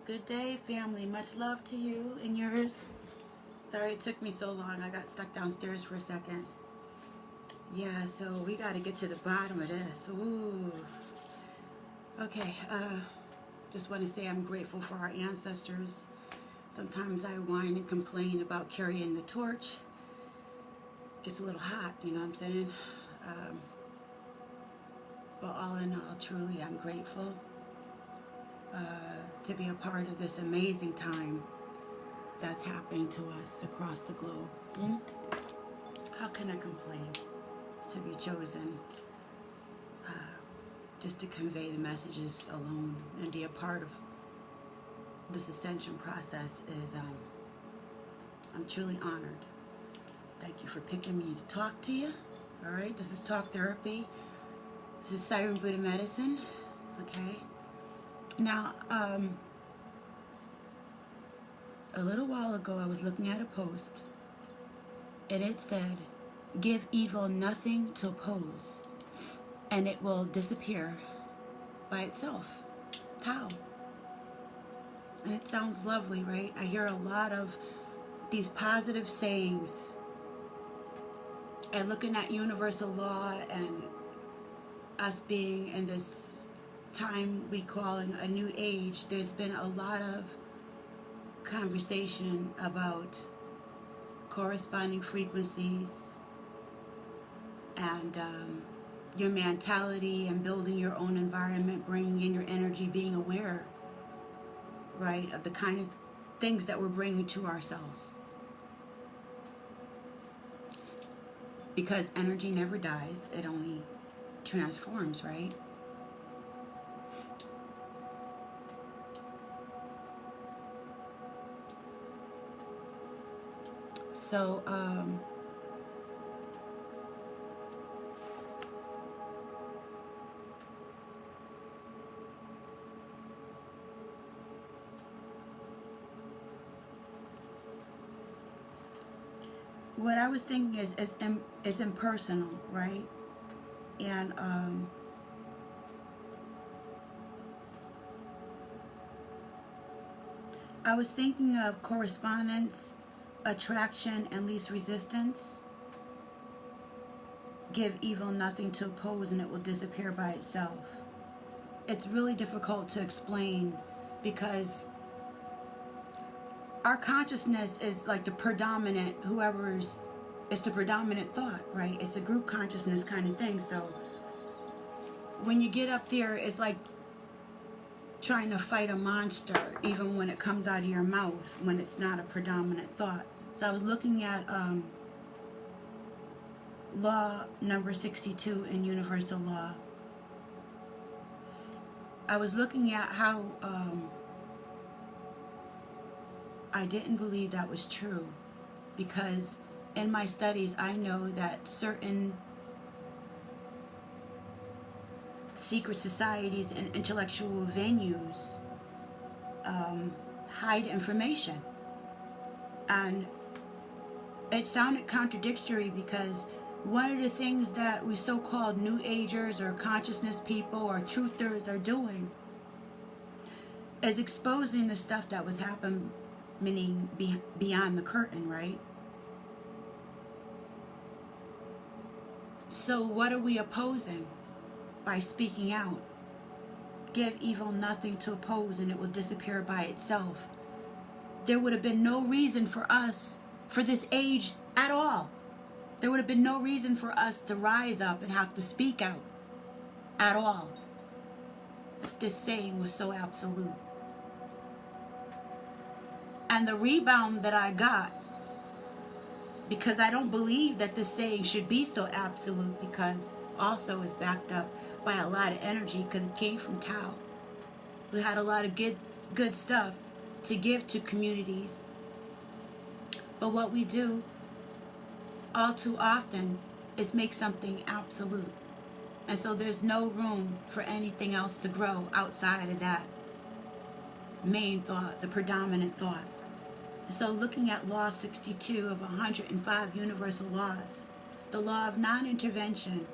Good day, family. Much love to you and yours. Sorry it took me so long. I got stuck downstairs for a second. Yeah, so we got to get to the bottom of this. Ooh. Okay, just want to say I'm grateful for our ancestors. Sometimes I whine and complain about carrying the torch. Gets a little hot, you know what I'm saying? But all in all, truly, I'm grateful to be a part of this amazing time that's happening to us across the globe. How can I complain? To be chosen just to convey the messages alone and be a part of this ascension process is, I'm truly honored. Thank you for picking me to talk to you. All right, this is Talk Therapy. This is Siren Buddha Medicine. Okay. Now, a little while ago, I was looking at a post, and it said, "Give evil nothing to oppose, and it will disappear by itself." Tao. And it sounds lovely, right? I hear a lot of these positive sayings. And looking at universal law and us being in this time we call a new age, there's been a lot of conversation about corresponding frequencies and your mentality and building your own environment, bringing in your energy, being aware, right, of the kind of things that we're bringing to ourselves. Because energy never dies, it only transforms, right? So, what I was thinking is impersonal, right? And I was thinking of correspondence, attraction, and least resistance. Give evil nothing to oppose, and it will disappear by itself. It's really difficult to explain because our consciousness is like the predominant, it's the predominant thought, right? It's a group consciousness kind of thing. So when you get up there, it's like trying to fight a monster, even when it comes out of your mouth, when it's not a predominant thought. So I was looking at law number 62 in universal law. I was looking at how I didn't believe that was true, because in my studies I know that certain secret societies and intellectual venues hide information, and it sounded contradictory because one of the things that we so-called New Agers or consciousness people or truthers are doing is exposing the stuff that was happening beyond the curtain, right? So what are we opposing by speaking out? Give evil nothing to oppose, and it will disappear by itself. There would have been no reason for us, for this age at all. There would have been no reason for us to rise up and have to speak out at all if this saying was so absolute. And the rebound that I got, because I don't believe that this saying should be so absolute, because also is backed up by a lot of energy, because it came from Tao. We had a lot of good stuff to give to communities. But what we do all too often is make something absolute. And so there's no room for anything else to grow outside of that main thought, the predominant thought. So looking at law 62 of 105 universal laws, the law of non-intervention,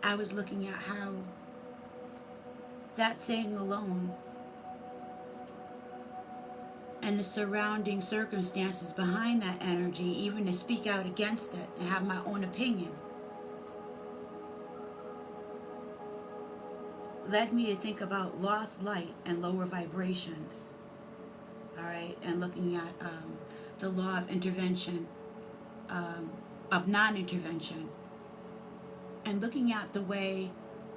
I was looking at how that saying alone and the surrounding circumstances behind that energy, even to speak out against it and have my own opinion, led me to think about lost light and lower vibrations. All right, and looking at the law of intervention, of non-intervention, and looking at the way,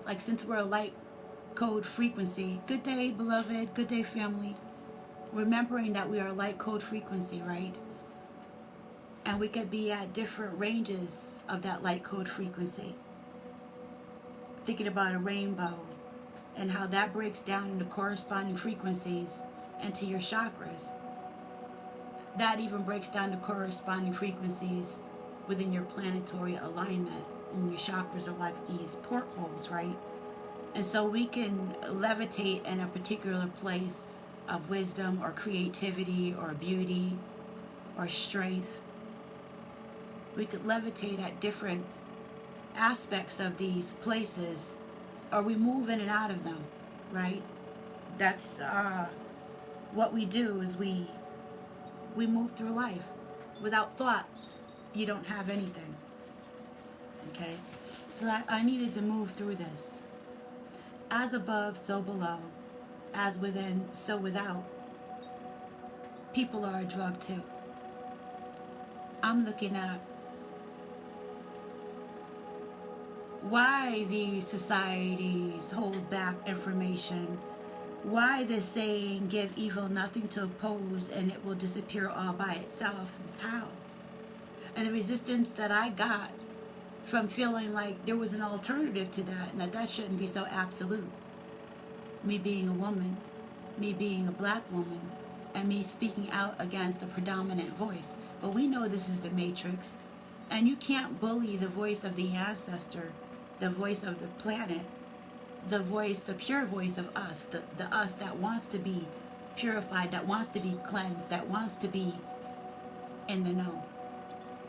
like, since we're a light code frequency, good day beloved, good day family, remembering that we are light code frequency, right? And we could be at different ranges of that light code frequency. Thinking about a rainbow and how that breaks down into corresponding frequencies and to your chakras. That even breaks down to corresponding frequencies within your planetary alignment. And your chakras are like these portholes, right? And so we can levitate in a particular place of wisdom or creativity or beauty or strength. We could levitate at different aspects of these places, or we move in and out of them, right? That's what we do, is we move through life. Without thought, you don't have anything. Okay? So I needed to move through this. As above, so below. As within, so without. People are a drug too. I'm looking at why these societies hold back information, why this saying, give evil nothing to oppose and it will disappear all by itself, and how. And the resistance that I got from feeling like there was an alternative to that, and that shouldn't be so absolute. Me being a woman, me being a black woman, and me speaking out against the predominant voice. But we know this is the matrix, and you can't bully the voice of the ancestor, the voice of the planet, the voice, the pure voice of us, the us that wants to be purified, that wants to be cleansed, that wants to be in the know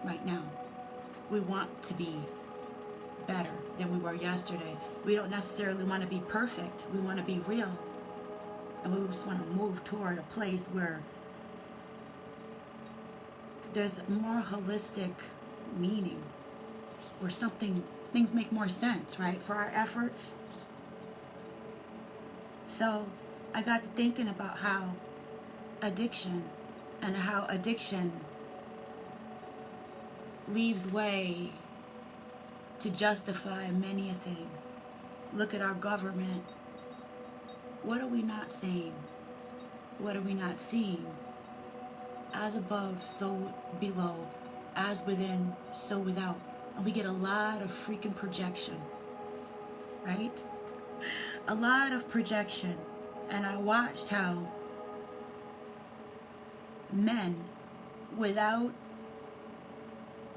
right now. We want to be better than we were yesterday. We don't necessarily want to be perfect. We want to be real. And we just want to move toward a place where there's more holistic meaning, where things make more sense, right, for our efforts. So I got to thinking about how addiction leaves way to justify many a thing. Look at our government. What are we not saying? What are we not seeing? As above, so below. As within, so without. And we get a lot of freaking projection, right? A lot of projection. And I watched how men without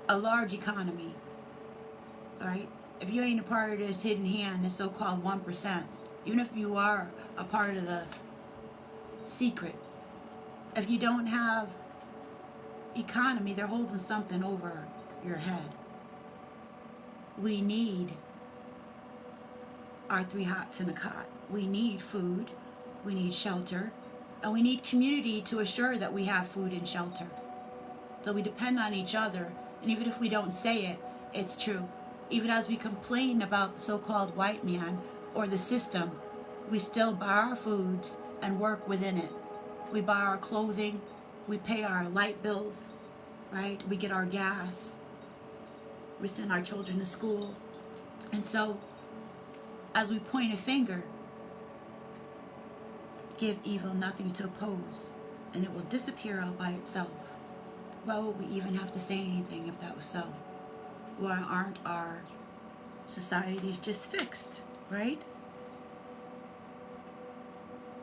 a large economy, right? If you ain't a part of this hidden hand, this so-called 1%, even if you are a part of the secret, if you don't have economy, they're holding something over your head. We need our 3 hots in a cot. We need food, we need shelter, and we need community to assure that we have food and shelter. So we depend on each other, and even if we don't say it, it's true. Even as we complain about the so-called white man or the system, we still buy our foods and work within it. We buy our clothing, we pay our light bills, right? We get our gas, we send our children to school. And so, as we point a finger, give evil nothing to oppose, and it will disappear all by itself. Why would we even have to say anything if that was so? Why aren't our societies just fixed, right?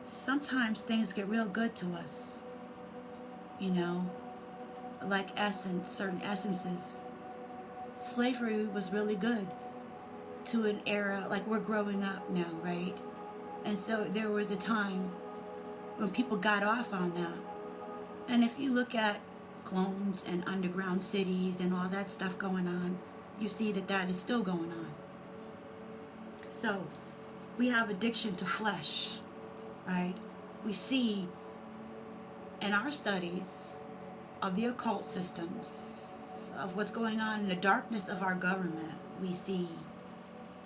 Sometimes things get real good to us, you know, like certain essences. Slavery was really good to an era, like we're growing up now, right? And so there was a time when people got off on that. And if you look at clones and underground cities and all that stuff going on, you see that is still going on. So we have addiction to flesh, right? We see In our studies of the occult systems, of what's going on in the darkness of our government, we see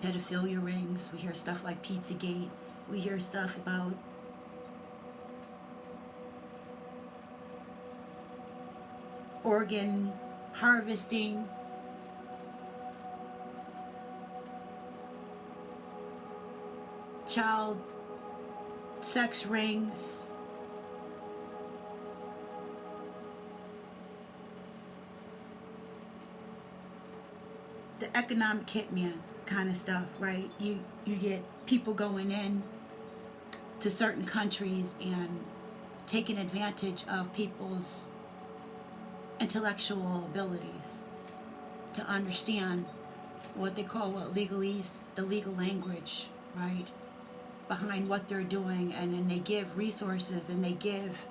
pedophilia rings, we hear stuff like Pizzagate, we hear stuff about organ harvesting, child sex rings, the economic hitman kind of stuff, right? You get people going in to certain countries and taking advantage of people's intellectual abilities to understand what they call legalese, the legal language, right, behind what they're doing. And then they give resources, and we give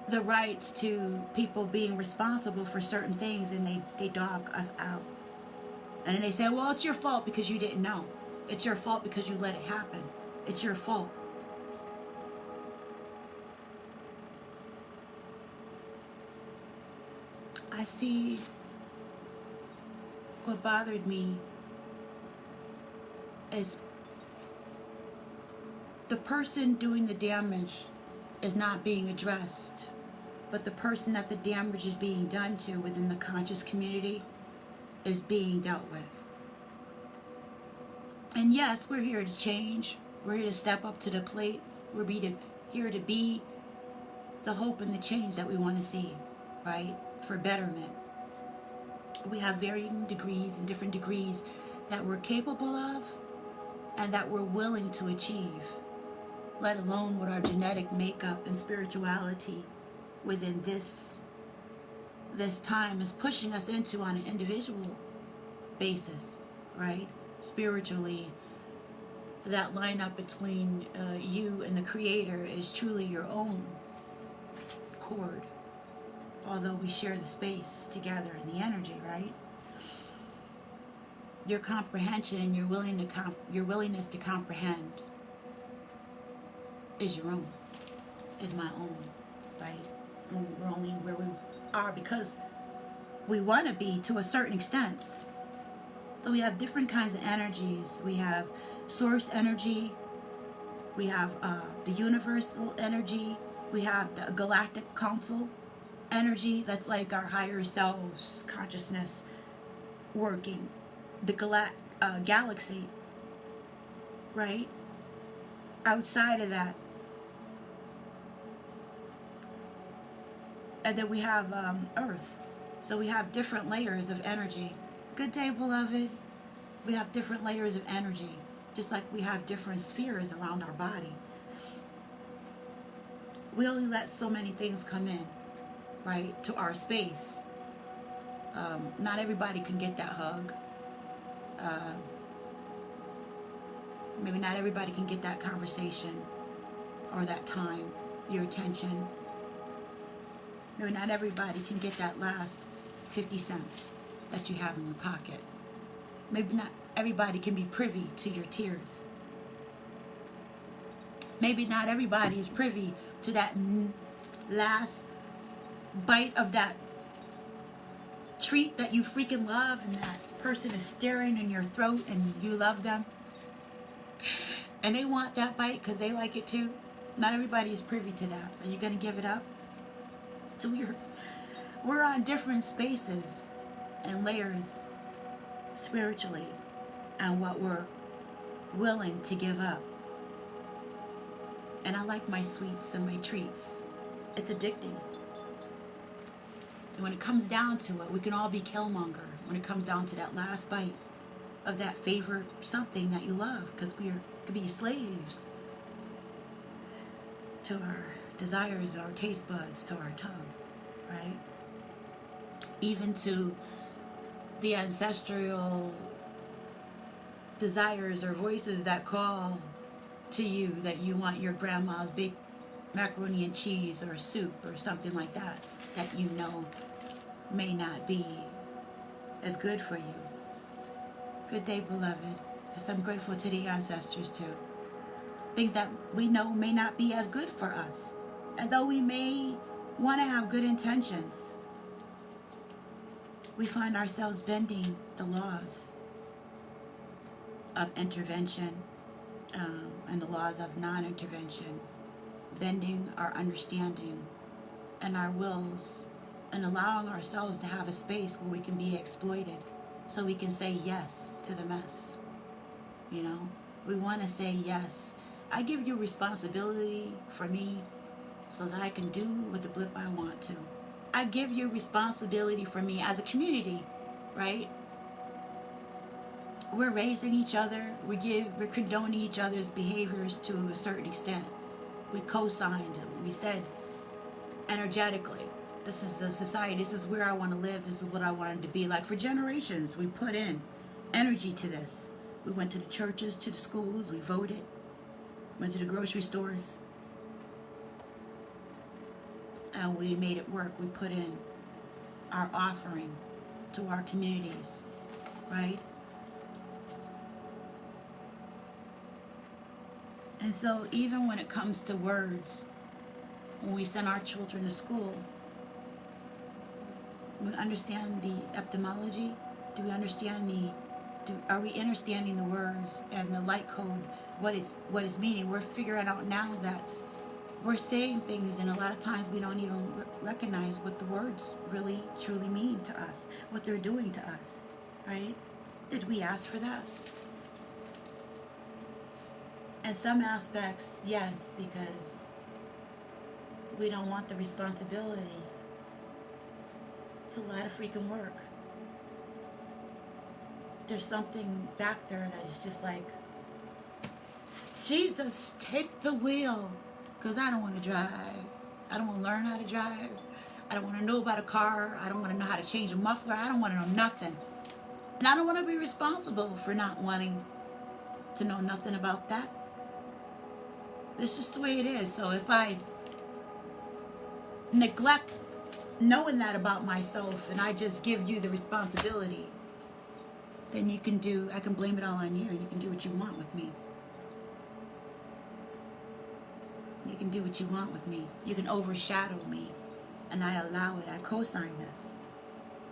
the rights to people being responsible for certain things, and they dog us out. And then they say, well, it's your fault because you didn't know. It's your fault because you let it happen. It's your fault. I see what bothered me is the person doing the damage is not being addressed, but the person that the damage is being done to within the conscious community is being dealt with. And yes, we're here to change. We're here to step up to the plate. We're here to be the hope and the change that we want to see, right? For betterment. We have varying degrees and different degrees that we're capable of and that we're willing to achieve, let alone what our genetic makeup and spirituality within this time is pushing us into on an individual basis, right? Spiritually, that lineup between you and the Creator is truly your own chord, although we share the space together in the energy, right? Your comprehension, your willingness to comprehend is your own, is my own, right? And we're only where we are because we want to be to a certain extent. So we have different kinds of energies. We have source energy, we have the universal energy, we have the galactic council energy, that's like our higher selves consciousness working, the galaxy, right? Outside of that, and then we have Earth. So we have different layers of energy. Good day, beloved. We have different layers of energy, just like we have different spheres around our body. We only let so many things come in, right, to our space. Not everybody can get that hug. Maybe not everybody can get that conversation or that time, your attention. Maybe not everybody can get that last 50 cents that you have in your pocket. Maybe not everybody can be privy to your tears. Maybe not everybody is privy to that last bite of that treat that you freaking love, and that person is staring in your throat and you love them. And they want that bite because they like it too. Not everybody is privy to that. Are you going to give it up? So we're on different spaces and layers spiritually, and what we're willing to give up. And I like my sweets and my treats. It's addicting. And when it comes down to it, we can all be Killmonger when it comes down to that last bite of that favorite something that you love, because we could be slaves to our desires, our taste buds, to our tongue, right? Even to the ancestral desires or voices that call to you that you want your grandma's big macaroni and cheese or soup or something like that, that you know may not be as good for you. Good day, beloved. Yes, I'm grateful to the ancestors too. things that we know may not be as good for us. And though we may want to have good intentions, we find ourselves bending the laws of intervention and the laws of non-intervention, bending our understanding and our wills, and allowing ourselves to have a space where we can be exploited, so we can say yes to the mess. You know, we want to say yes. I give you responsibility for me so that I can do with the blip I want to. I give you responsibility for me as a community, right? We're raising each other. We're condoning each other's behaviors to a certain extent. We co-signed. We said energetically, this is the society. This is where I want to live. This is what I wanted to be like. For generations, we put in energy to this. We went to the churches, to the schools. We voted. Went to the grocery stores. And we made it work. We put in our offering to our communities, right? And so even when it comes to words, when we send our children to school, we understand the etymology. Do we understand are we understanding the words and the light code, what it's meaning? We're figuring out now that we're saying things, and a lot of times we don't even recognize what the words really truly mean to us, what they're doing to us, right? Did we ask for that? In some aspects, yes, because we don't want the responsibility. It's a lot of freaking work. There's something back there that is just like, Jesus, take the wheel, because I don't want to drive. I don't want to learn how to drive. I don't want to know about a car. I don't want to know how to change a muffler. I don't want to know nothing. And I don't want to be responsible for not wanting to know nothing about that. It's just the way it is. So if I neglect knowing that about myself and I just give you the responsibility, then I can blame it all on you. You can do what you want with me. You can do what you want with me. You can overshadow me. And I allow it. I co-sign this.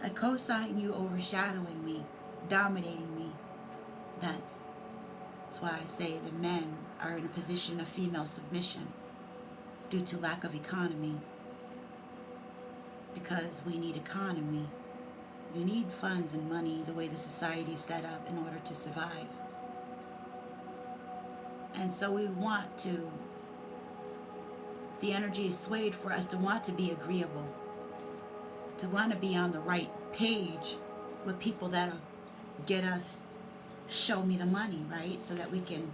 I co-sign you overshadowing me, dominating me. That's why I say that men are in a position of female submission due to lack of economy. Because we need economy. We need funds and money the way the society is set up in order to survive. And so we want to, the energy is swayed for us to want to be agreeable, to want to be on the right page with people that'll get us, show me the money, right? So that we can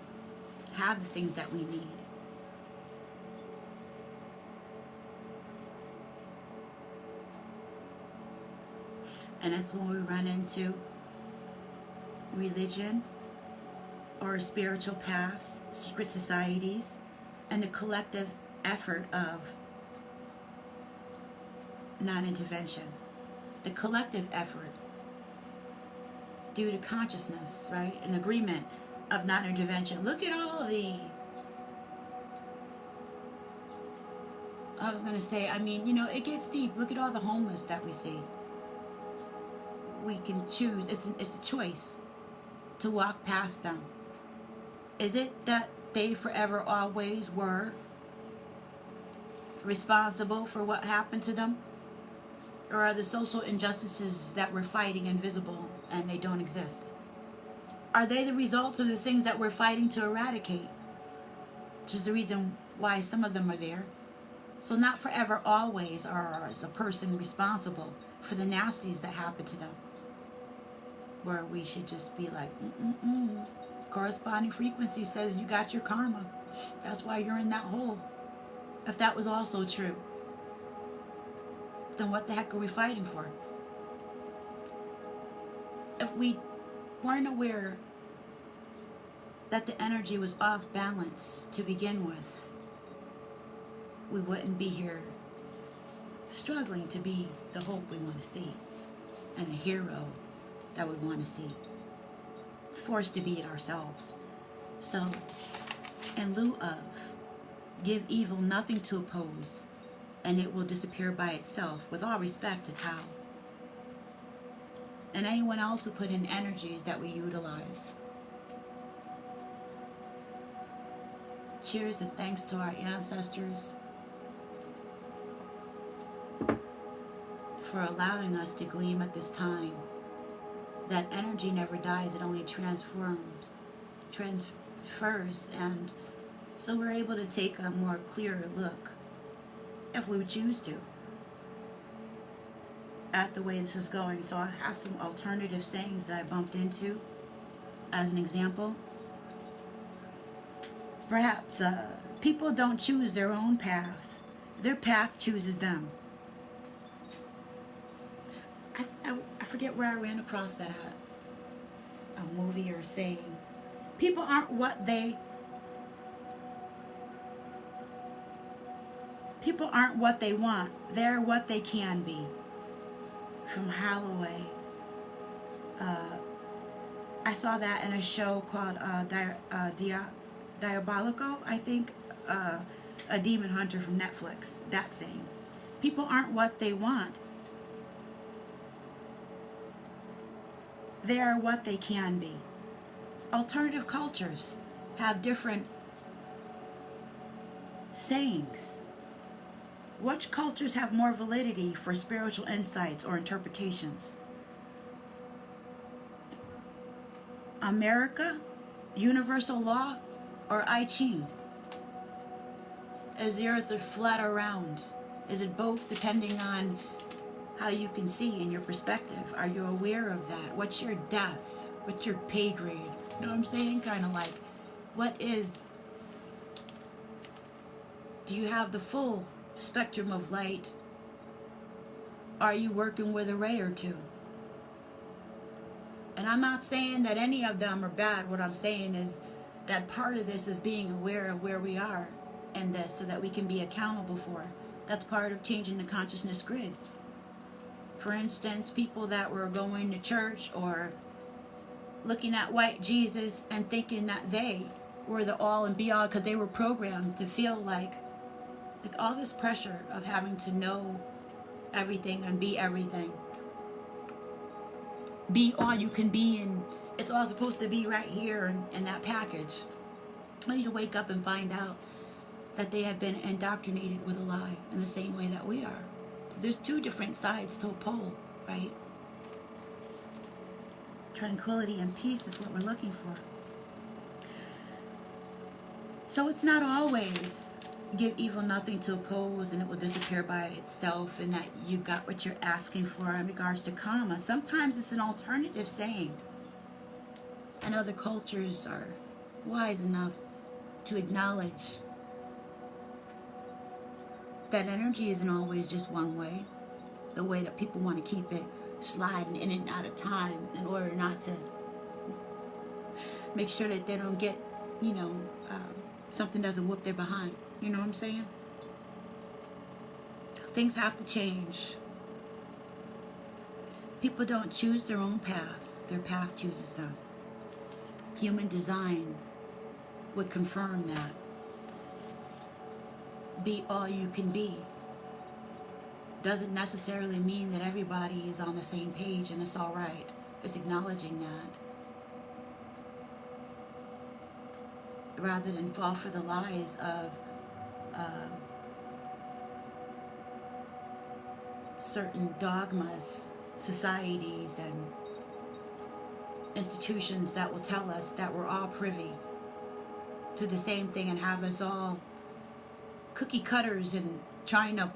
have the things that we need. And that's when we run into religion or spiritual paths, secret societies, and the collective effort of non-intervention. The collective effort due to consciousness, right? An agreement of non-intervention. Look at all the, I was going to say, I mean, you know, it gets deep. Look at all the homeless that we see. We can choose, it's a choice to walk past them. Is it that they forever always were responsible for what happened to them? Or are the social injustices that we're fighting invisible and they don't exist? Are they the results of the things that we're fighting to eradicate? Which is the reason why some of them are there. So not forever always is a person responsible for the nasties that happen to them. Where we should just be like, corresponding frequency says you got your karma. That's why you're in that hole. If that was also true, then what the heck are we fighting for? If we weren't aware that the energy was off balance to begin with, we wouldn't be here struggling to be the hope we want to see and the hero that we want to see. Forced to be it ourselves. So in lieu of. Give evil nothing to oppose, and it will disappear by itself, with all respect to Tao. And anyone else who put in energies that we utilize. Cheers and thanks to our ancestors for allowing us to gleam at this time. That energy never dies, it only transfers, and so we're able to take a more clearer look, if we choose to, at the way this is going. So I have some alternative sayings that I bumped into as an example. Perhaps people don't choose their own path. Their path chooses them. I forget where I ran across that at. A movie or saying. People aren't what they want. They're what they can be. From Holloway. I saw that in a show called Diabolico, I think. A demon hunter from Netflix. That saying. People aren't what they want. They are what they can be. Alternative cultures have different sayings. Which cultures have more validity for spiritual insights or interpretations? America, universal law, or I Ching? Is the earth flat or round? Is it both, depending on how you can see in your perspective? Are you aware of that? What's your depth? What's your pay grade? You know what I'm saying? Kind of like, what is, do you have the full spectrum of light? Are you working with a ray or two? And I'm not saying that any of them are bad. What I'm saying is that part of this is being aware of where we are in this, so that we can be accountable for it. That's part of changing the consciousness grid. For instance, people that were going to church or looking at white Jesus and thinking that they were the all and be all, because they were programmed to feel like all this pressure of having to know everything and be everything. Be all you can be, and it's all supposed to be right here in that package. Only to wake up and find out that they have been indoctrinated with a lie in the same way that we are. So there's two different sides to a pole, right? Tranquility and peace is what we're looking for. So it's not always give evil nothing to oppose and it will disappear by itself, and that you got what you're asking for in regards to karma. Sometimes it's an alternative saying. And other cultures are wise enough to acknowledge that energy isn't always just one way. The way that people want to keep it sliding in and out of time in order not to make sure that they don't get, something doesn't whoop their behind. You know what I'm saying? Things have to change. People don't choose their own paths. Their path chooses them. Human design would confirm that. Be all you can be doesn't necessarily mean that everybody is on the same page and it's all right. It's acknowledging that, rather than fall for the lies of certain dogmas, societies, and institutions that will tell us that we're all privy to the same thing and have us all cookie cutters and trying to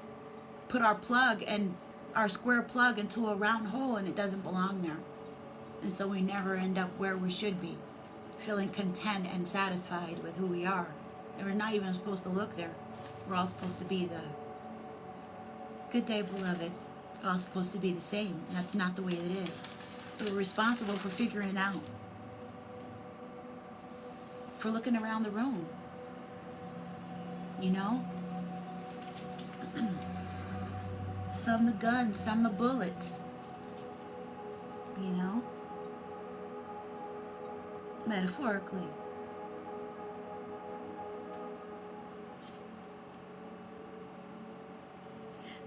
put our plug and our square plug into a round hole, and it doesn't belong there. And so we never end up where we should be, feeling content and satisfied with who we are. And we're not even supposed to look there. We're all supposed to be the good day, beloved. We're all supposed to be the same. And that's not the way it is. So we're responsible for figuring out, for looking around the room. You know? Some the guns, some the bullets. You know? Metaphorically.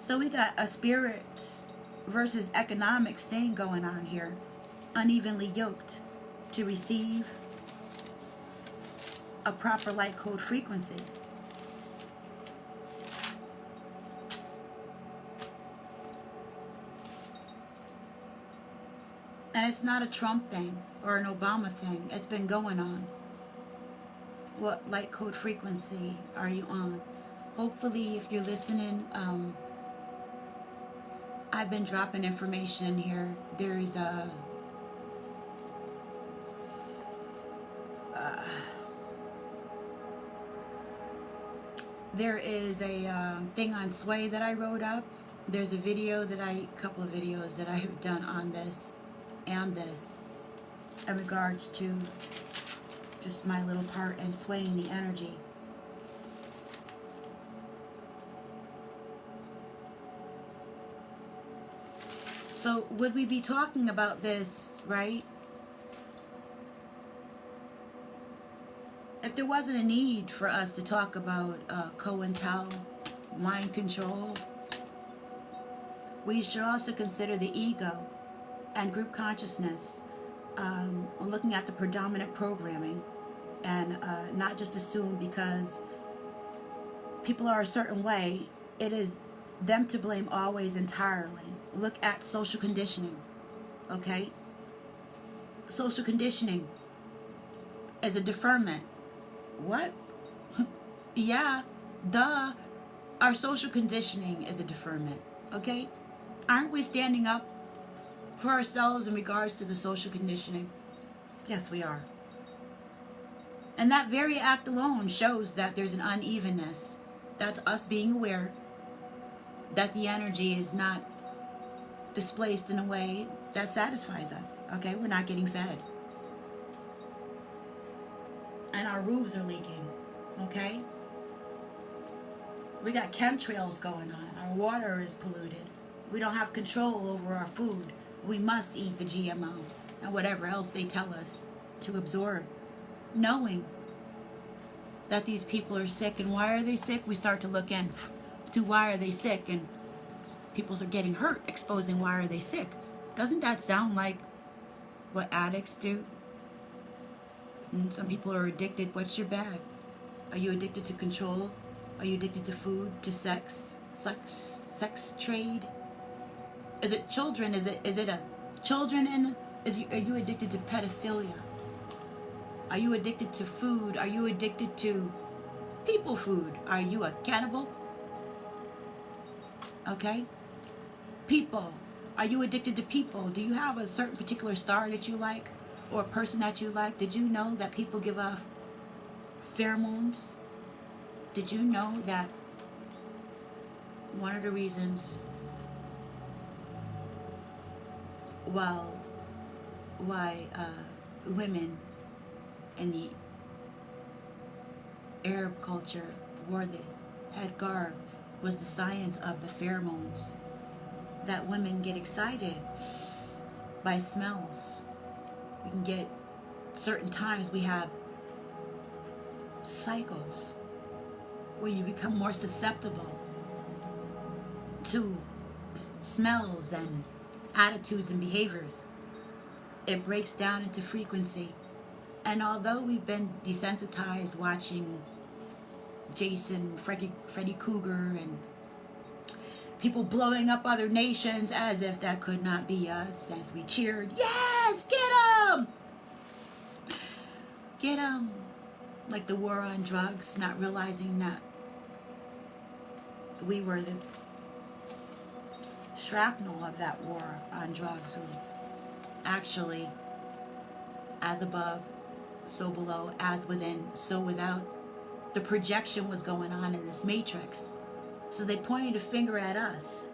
So we got a spirits versus economics thing going on here. Unevenly yoked to receive a proper light code frequency. And it's not a Trump thing or an Obama thing. It's been going on. What light code frequency are you on? Hopefully, if you're listening, I've been dropping information in here. There's a there is a thing on Sway that I wrote up. There's a video that couple of videos that I've done on this and this in regards to just my little part in swaying the energy. So would we be talking about this, right? If there wasn't a need for us to talk about COINTEL, mind control, we should also consider the ego and group consciousness. Looking at the predominant programming and not just assume because people are a certain way, it is them to blame always entirely. Look at social conditioning, okay? Social conditioning is a deferment. What? Yeah, duh. Our social conditioning is a deferment, okay? Aren't we standing up for ourselves in regards to the social conditioning? Yes, we are. And that very act alone shows that there's an unevenness. That's us being aware that the energy is not displaced in a way that satisfies us, okay? We're not getting fed. And our roofs are leaking, okay? We got chemtrails going on. Our water is polluted. We don't have control over our food. We must eat the GMO and whatever else they tell us to absorb. Knowing that these people are sick. And why are they sick? We start to look into why are they sick, and people are getting hurt, exposing why are they sick. Doesn't that sound like what addicts do? And some people are addicted. What's your bag? Are you addicted to control? Are you addicted to food, to sex trade? Is it children? Is it a children? And are you addicted to pedophilia? Are you addicted to food? Are you addicted to people food? Are you a cannibal? Okay? People. Are you addicted to people? Do you have a certain particular star that you like? Or a person that you like? Did you know that people give off pheromones? Did you know that one of the reasons why women in the Arab culture wore the head garb was the science of the pheromones? That women get excited by smells. We can get certain times we have cycles where you become more susceptible to smells and attitudes and behaviors. It breaks down into frequency. And although we've been desensitized watching Jason, Freddy Krueger, and people blowing up other nations as if that could not be us, as we cheered, yes, get them! Get them! Like the war on drugs, not realizing that we were the shrapnel of that war on drugs. Actually, as above, so below, as within, so without. The projection was going on in this matrix. So they pointed a finger at us.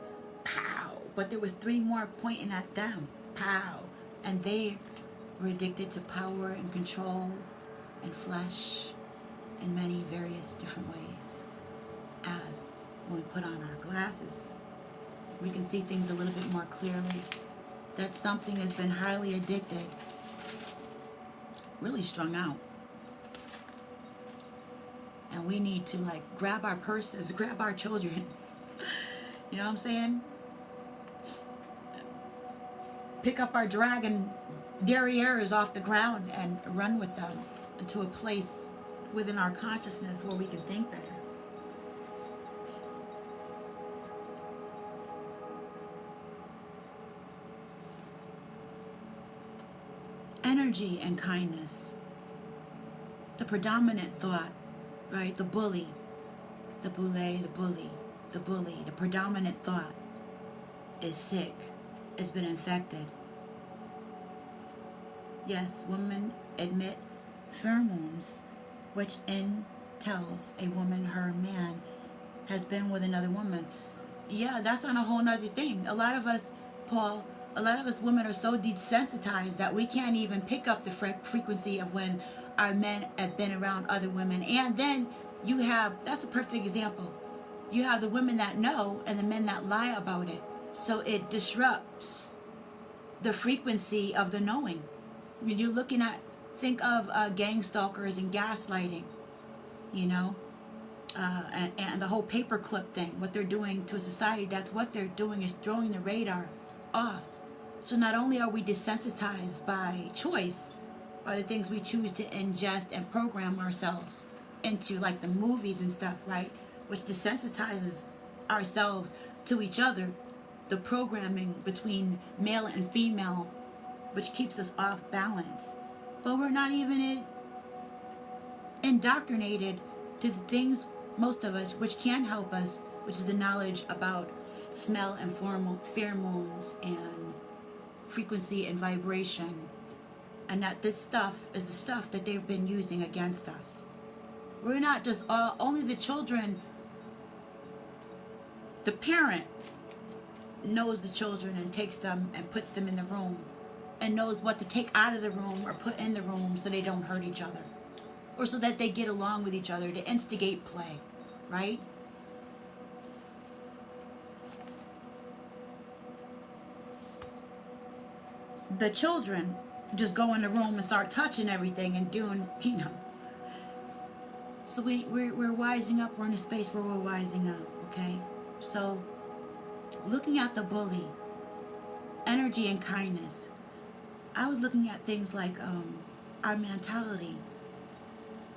Pow! But there was 3 more pointing at them. Pow! And they were addicted to power and control and flesh in many various different ways. As when we put on our glasses, we can see things a little bit more clearly. That something has been highly addicted, really strung out. And we need to grab our purses, grab our children, You know what I'm saying? Pick up our dragon derrieres off the ground and run with them into a place within our consciousness where we can think better. Energy and kindness. The predominant thought, right? The bully, the bully, the predominant thought is sick, has been infected. Yes, women admit pheromones, which tells a woman her man has been with another woman. Yeah, that's on a whole nother thing. A lot of us, Paul, a lot of us women are so desensitized that we can't even pick up the frequency of when our men have been around other women. And then you have, that's a perfect example. You have the women that know and the men that lie about it. So it disrupts the frequency of the knowing. When you're looking at, think of gang stalkers and gaslighting, you know, and the whole paperclip thing, what they're doing to society. That's what they're doing, is throwing the radar off. So not only are we desensitized by choice, by the things we choose to ingest and program ourselves into, like the movies and stuff, right, which desensitizes ourselves to each other, the programming between male and female, which keeps us off balance. But we're not even indoctrinated to the things, most of us, which can help us, which is the knowledge about smell and pheromones and frequency and vibration. And that this stuff is the stuff that they've been using against us. We're not just only the children. The parent knows the children and takes them and puts them in the room and knows what to take out of the room or put in the room so they don't hurt each other, or so that they get along with each other, to instigate play, right? The children just go in the room and start touching everything and doing, you know. So we're wising up. We're in a space where we're wising up, okay? So looking at the bully, energy and kindness, I was looking at things like our mentality.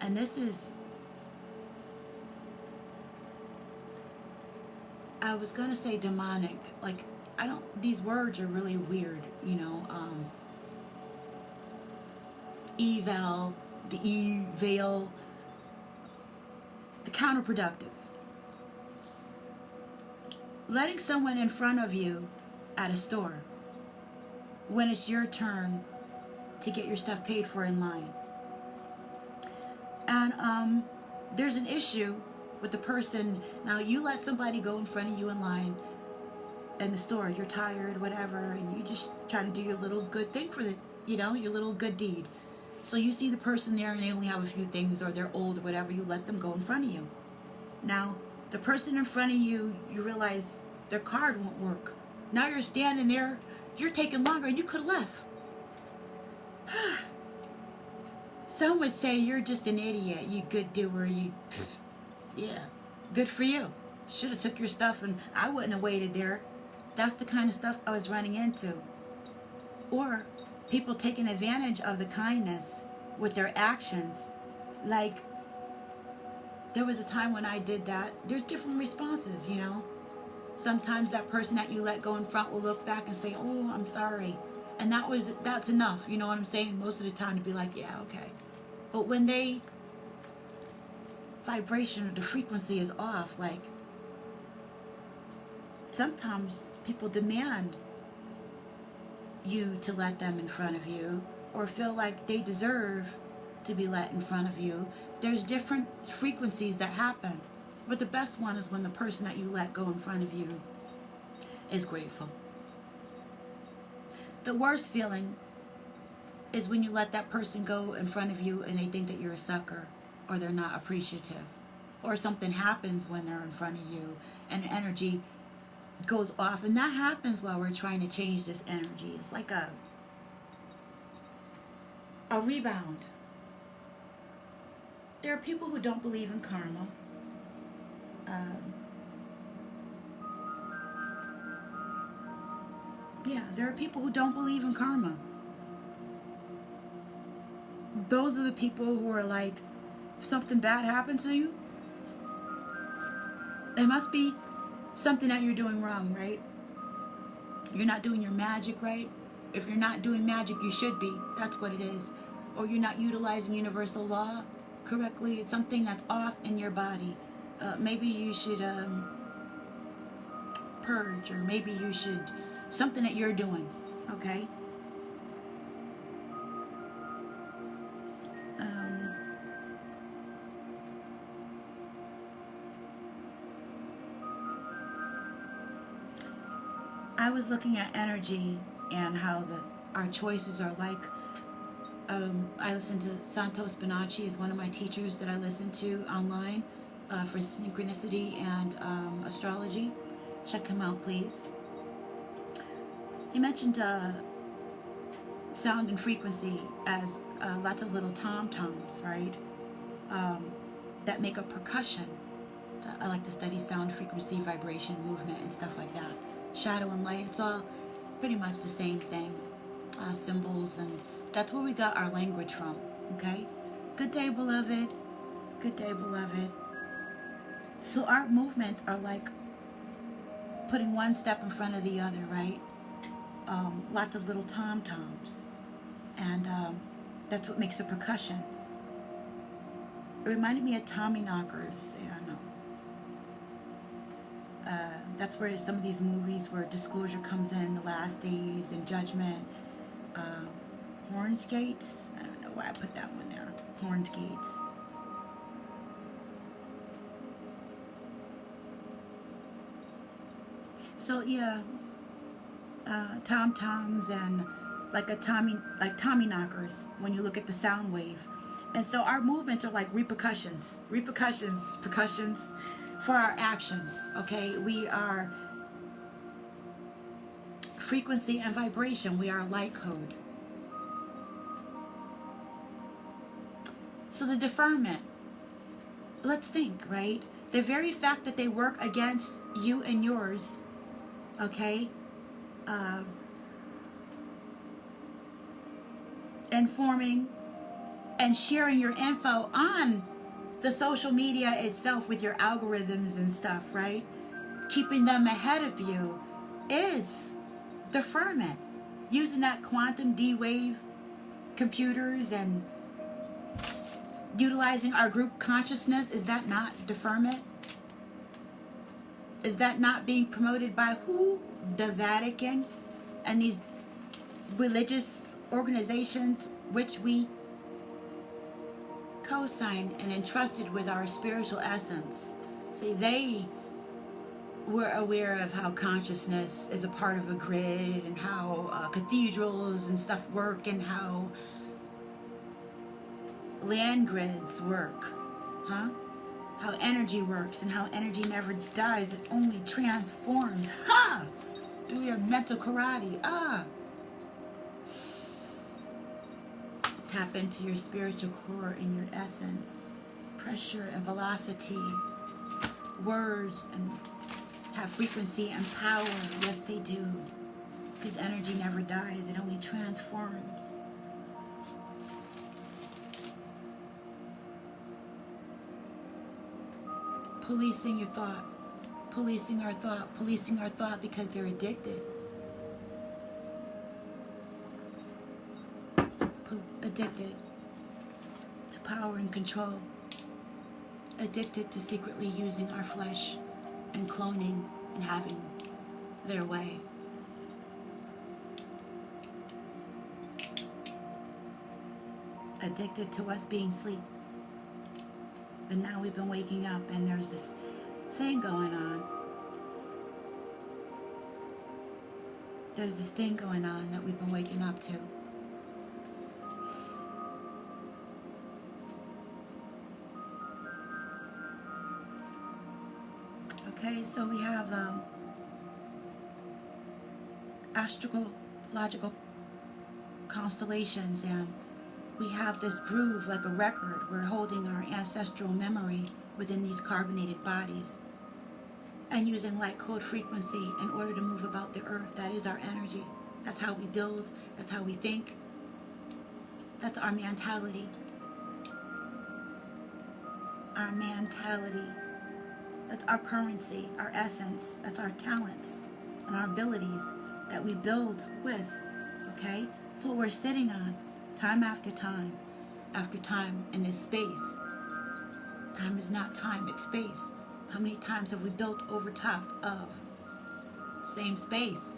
And this is, I was going to say demonic. Like, these words are really weird, you know. Evil, the evil, the counterproductive. Letting someone in front of you at a store when it's your turn to get your stuff paid for in line. And there's an issue with the person. Now, you let somebody go in front of you in line in the store. You're tired, whatever, and you just trying to do your little good thing for the, you know, your little good deed. So you see the person there and they only have a few things, or they're old or whatever. You let them go in front of you. Now, the person in front of you, you realize their card won't work. Now you're standing there, you're taking longer, and you could have left. Some would say you're just an idiot, you good doer, you, yeah, good for you. Should have took your stuff, and I wouldn't have waited there. That's the kind of stuff I was running into. Or people taking advantage of the kindness with their actions. Like, there was a time when I did that. There's different responses, you know. Sometimes that person that you let go in front will look back and say, oh, I'm sorry. And that's enough, you know what I'm saying? Most of the time to be like, yeah, okay. But when they, vibration or the frequency is off, like, sometimes people demand you to let them in front of you, or feel like they deserve to be let in front of you. There's different frequencies that happen. But the best one is when the person that you let go in front of you is grateful. The worst feeling is when you let that person go in front of you and they think that you're a sucker, or they're not appreciative, or something happens when they're in front of you and energy goes off. And that happens while we're trying to change this energy. It's like a rebound. There are people who don't believe in karma. Yeah, there are people who don't believe in karma. Those are the people who are like, if something bad happened to you, it must be something that you're doing wrong, right? You're not doing your magic right. If you're not doing magic, you should be. That's what it is. Or you're not utilizing universal law correctly. It's something that's off in your body. Maybe you should purge, or maybe you should, something that you're doing, okay? I was looking at energy and how our choices are like, I listen to Santo Spinacci, is one of my teachers that I listen to online for synchronicity and astrology. Check him out, please. He mentioned sound and frequency as lots of little tom-toms, right? That make a percussion. I like to study sound, frequency, vibration, movement, and stuff like that. Shadow and light, it's all pretty much the same thing. Symbols, and that's where we got our language from, okay? Good day, beloved. Good day, beloved. So our movements are like putting one step in front of the other, right? Lots of little tom-toms. And that's what makes a percussion. It reminded me of Tommy knockers. Yeah, I know. That's where some of these movies where disclosure comes in, The Last Days and Judgment. Horns Gates. I don't know why I put that one there. Horns Gates. So yeah, tom-toms and like Tommy knockers when you look at the sound wave. And so our movements are like percussions for our actions, okay? We are frequency and vibration. We are light code. So the deferment, let's think, right? The very fact that they work against you and yours, okay? Informing and sharing your info on the social media itself with your algorithms and stuff, right? Keeping them ahead of you is deferment. Using that quantum D-wave computers and utilizing our group consciousness, is that not deferment? Is that not being promoted by who? The Vatican and these religious organizations which we co-signed and entrusted with our spiritual essence. See, they were aware of how consciousness is a part of a grid and how cathedrals and stuff work and how land grids work, huh? How energy works and how energy never dies, it only transforms, ha! Through your mental karate, Tap into your spiritual core and your essence. Pressure and velocity. Words and have frequency and power. Yes, they do. Because energy never dies. It only transforms. Policing your thought. Policing our thought. Policing our thought because they're addicted. Addicted to power and control, addicted to secretly using our flesh and cloning and having their way. Addicted to us being asleep. But now we've been waking up and there's this thing going on. There's this thing going on that we've been waking up to. Okay, so we have astrological constellations, and we have this groove like a record. We're holding our ancestral memory within these carbonated bodies. and using light code frequency in order to move about the earth. That is our energy. That's how we build. That's how we think. That's our mentality. Our mentality. That's our currency, our essence. That's our talents and our abilities that we build with. Okay? That's what we're sitting on time after time after time in this space. Time is not time, it's space. How many times have we built over top of same space?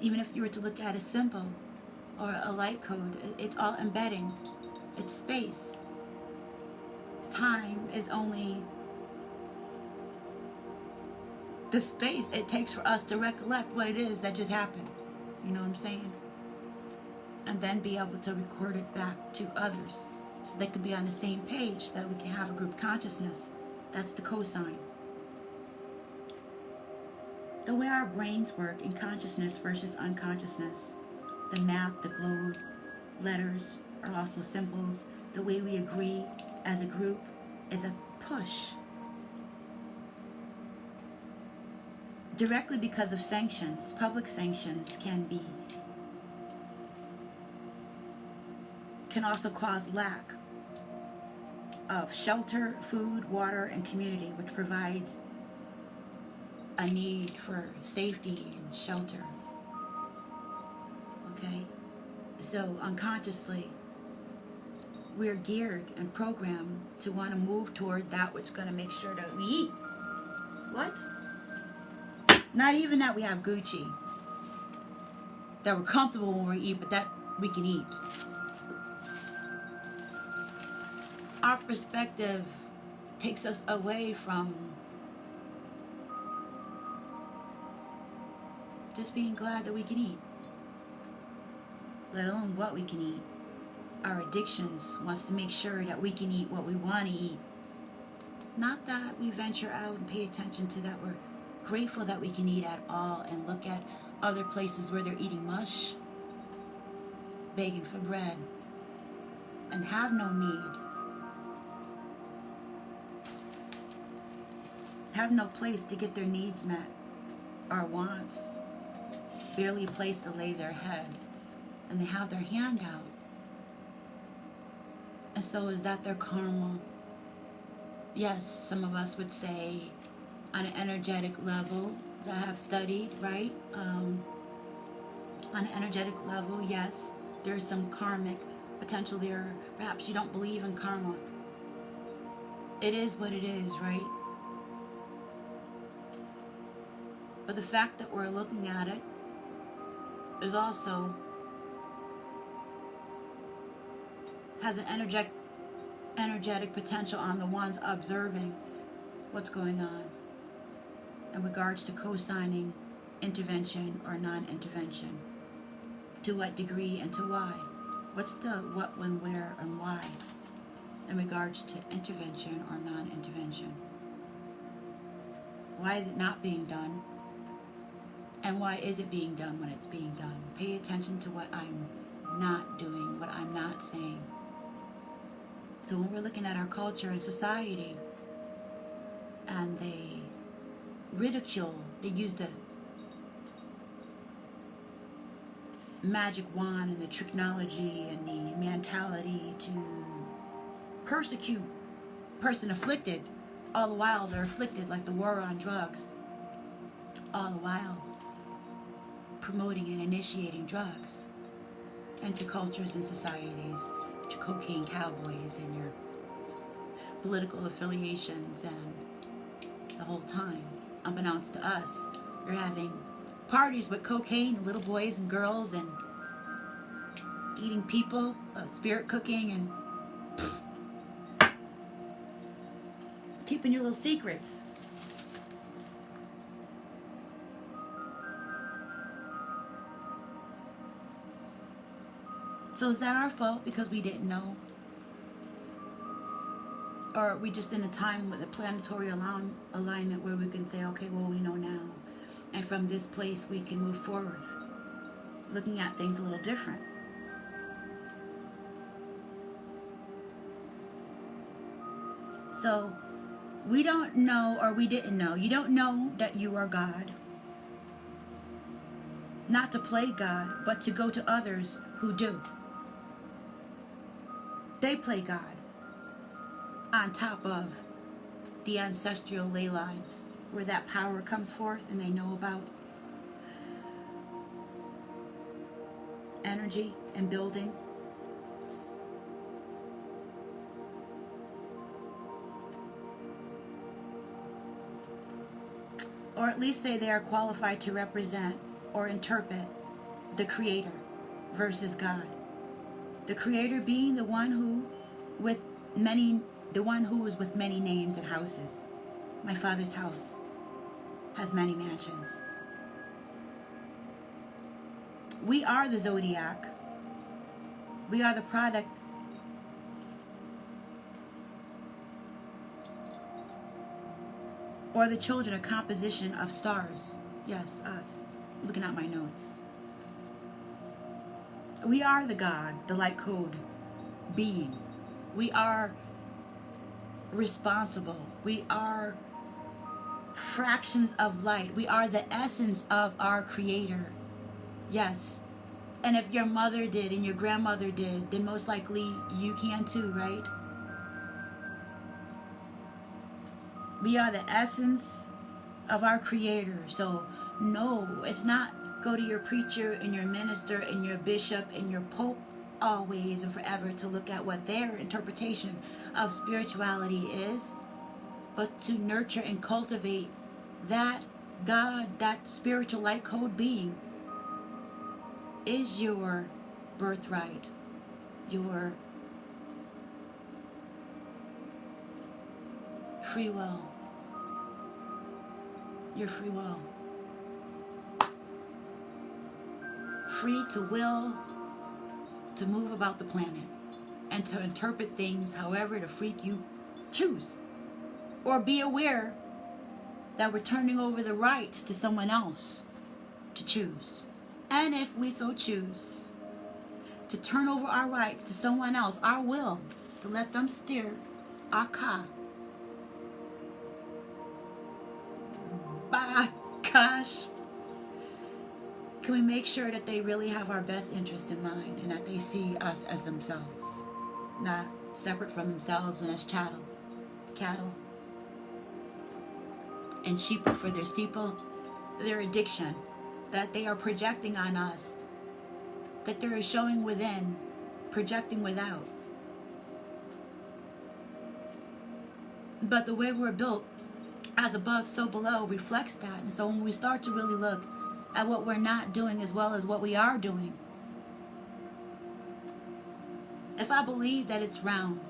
Even if you were to look at a symbol or a light code, it's all embedding. It's space. Time is only the space it takes for us to recollect what it is that just happened. You know what I'm saying? And then be able to record it back to others so they can be on the same page, so that we can have a group consciousness. That's the cosign. The way our brains work in consciousness versus unconsciousness. The map, the globe, letters are also symbols. The way we agree as a group is a push. Directly because of sanctions, public sanctions can also cause lack of shelter, food, water, and community, which provides a need for safety and shelter. Okay? So unconsciously, we're geared and programmed to want to move toward that which is going to make sure that we eat. What? Not even that we have Gucci, that we're comfortable when we eat, but that we can eat. Our perspective takes us away from just being glad that we can eat, let alone what we can eat. Our addictions wants to make sure that we can eat what we want to eat. Not that we venture out and pay attention to that. We're grateful that we can eat at all and look at other places where they're eating mush, begging for bread, and have no need. Have no place to get their needs met or wants. Barely a place to lay their head. And they have their hand out. And so is that their karma? Yes, some of us would say on an energetic level that have studied, right? On an energetic level, yes, there's some karmic potential there. Perhaps you don't believe in karma. It is what it is, right? But the fact that we're looking at it is also has an energetic potential on the ones observing what's going on in regards to co-signing intervention or non-intervention. To what degree and to why? What's the what, when, where, and why in regards to intervention or non-intervention? Why is it not being done? And why is it being done when it's being done? Pay attention to what I'm not doing, what I'm not saying. So when we're looking at our culture and society, and they ridicule, they use the magic wand and the tricknology and the mentality to persecute person afflicted, all the while they're afflicted, like the war on drugs, all the while promoting and initiating drugs into cultures and societies, to cocaine cowboys and your political affiliations, and the whole time, unbeknownst to us, you're having parties with cocaine, little boys and girls, and eating people, spirit cooking, and keeping your little secrets. So is that our fault because we didn't know? Or are we just in a time with a planetary alignment where we can say, okay, well, we know now. And from this place, we can move forward, looking at things a little different. So We don't know, or we didn't know. You don't know that you are God. Not to play God, but to go to others who do. They play God on top of the ancestral ley lines where that power comes forth and they know about energy and building. Or at least say they are qualified to represent or interpret the Creator versus God. The Creator being the one who is with many names and houses. My Father's house has many mansions. We are the zodiac. We are the product or the children, a composition of stars. Yes, us. Looking at my notes. We are the God, the light code being. We are responsible. We are fractions of light. We are the essence of our Creator. Yes. And if your mother did and your grandmother did, then most likely you can too, right? We are the essence of our Creator. So no, it's not go to your preacher and your minister and your bishop and your pope always and forever to look at what their interpretation of spirituality is, but to nurture and cultivate that God, that spiritual light code being is your birthright, your free will. Your free will. Free to will to move about the planet and to interpret things however the freak you choose. Or be aware that we're turning over the rights to someone else to choose. And if we so choose to turn over our rights to someone else, our will, to let them steer our car. By gosh, can we make sure that they really have our best interest in mind and that they see us as themselves, not separate from themselves and as cattle and sheep for their steeple, their addiction that they are projecting on us, that they are showing within, projecting without. But the way we're built, as above, so below, reflects that. And so when we start to really look at what we're not doing as well as what we are doing, if I believe that it's round,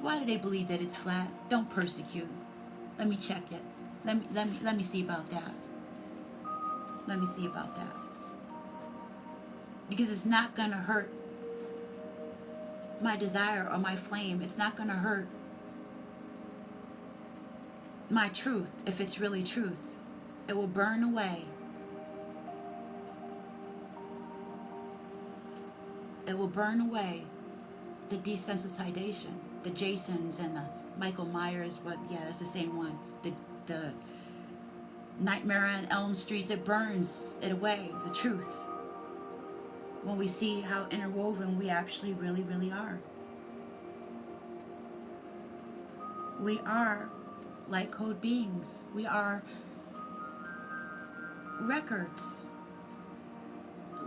why do they believe that it's flat? Don't persecute. Let me check it. Let me see about that. Let me see about that. Because it's not going to hurt my desire or my flame. It's not going to hurt my truth if it's really truth. It will burn away. It will burn away the desensitization, the Jasons and the Michael Myers, but yeah, that's the same one. The Nightmare on Elm Street, it burns it away, the truth. When we see how interwoven we actually really, really are. We are light code beings. We are records.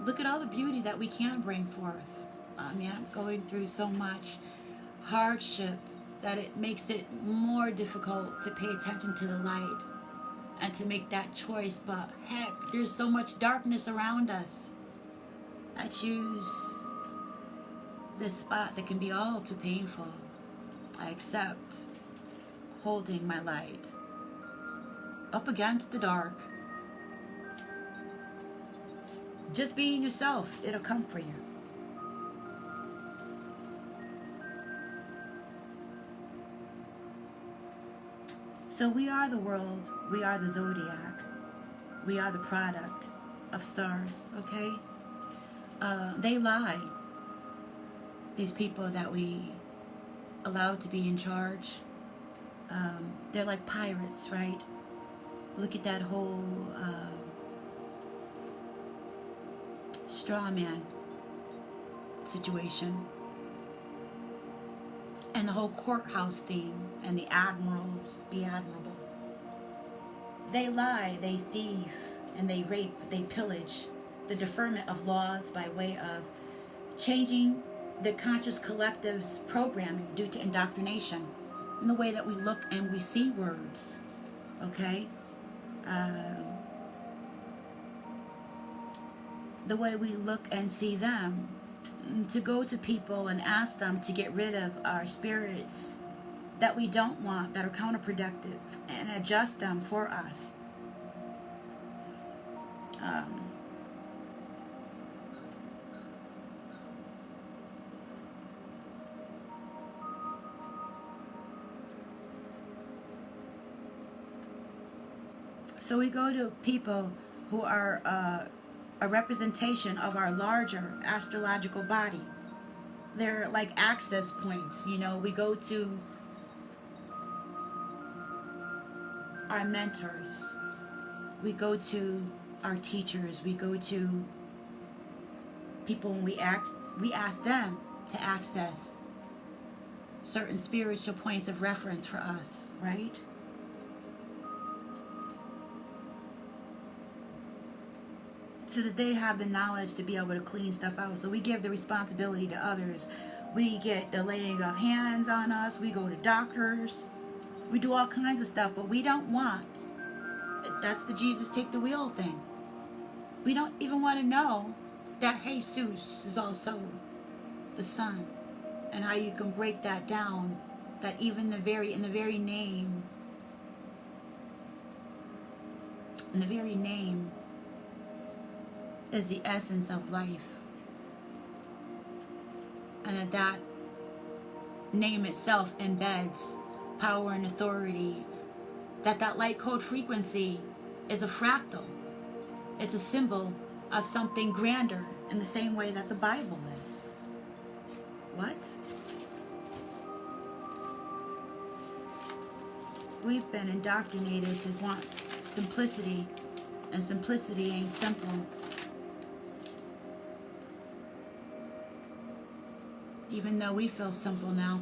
Look at all the beauty that we can bring forth. I mean, I'm going through so much hardship that it makes it more difficult to pay attention to the light and to make that choice. But heck, there's so much darkness around us. I choose this spot that can be all too painful. I accept holding my light up against the dark. Just being yourself, it'll come for you. So we are the world, we are the zodiac, we are the product of stars, okay? They lie. These people that we allow to be in charge, They're like pirates, right? Look at that whole straw man situation. And the whole courthouse thing, and the admirals, the admirable. They lie, they thieve, and they rape, they pillage. The deferment of laws by way of changing the conscious collective's programming due to indoctrination in the way that we look and we see words. Okay? The way we look and see them. To go to people and ask them to get rid of our spirits that we don't want, that are counterproductive, and adjust them for us. So we go to people who are a representation of our larger astrological body. They're like access points, you know. We go to our mentors. We go to our teachers. We go to people when we ask them to access certain spiritual points of reference for us, right? So that they have the knowledge to be able to clean stuff out. So we give the responsibility to others. We get the laying of hands on us. We go to doctors. We do all kinds of stuff, but we don't want, that's the Jesus take the wheel thing. We don't even want to know that Jesus is also the Son, and how you can break that down, that even in the very name is the essence of life. And that name itself embeds power and authority. That light code frequency is a fractal. It's a symbol of something grander in the same way that the Bible is. What? We've been indoctrinated to want simplicity, and simplicity ain't simple. Even though we feel simple now.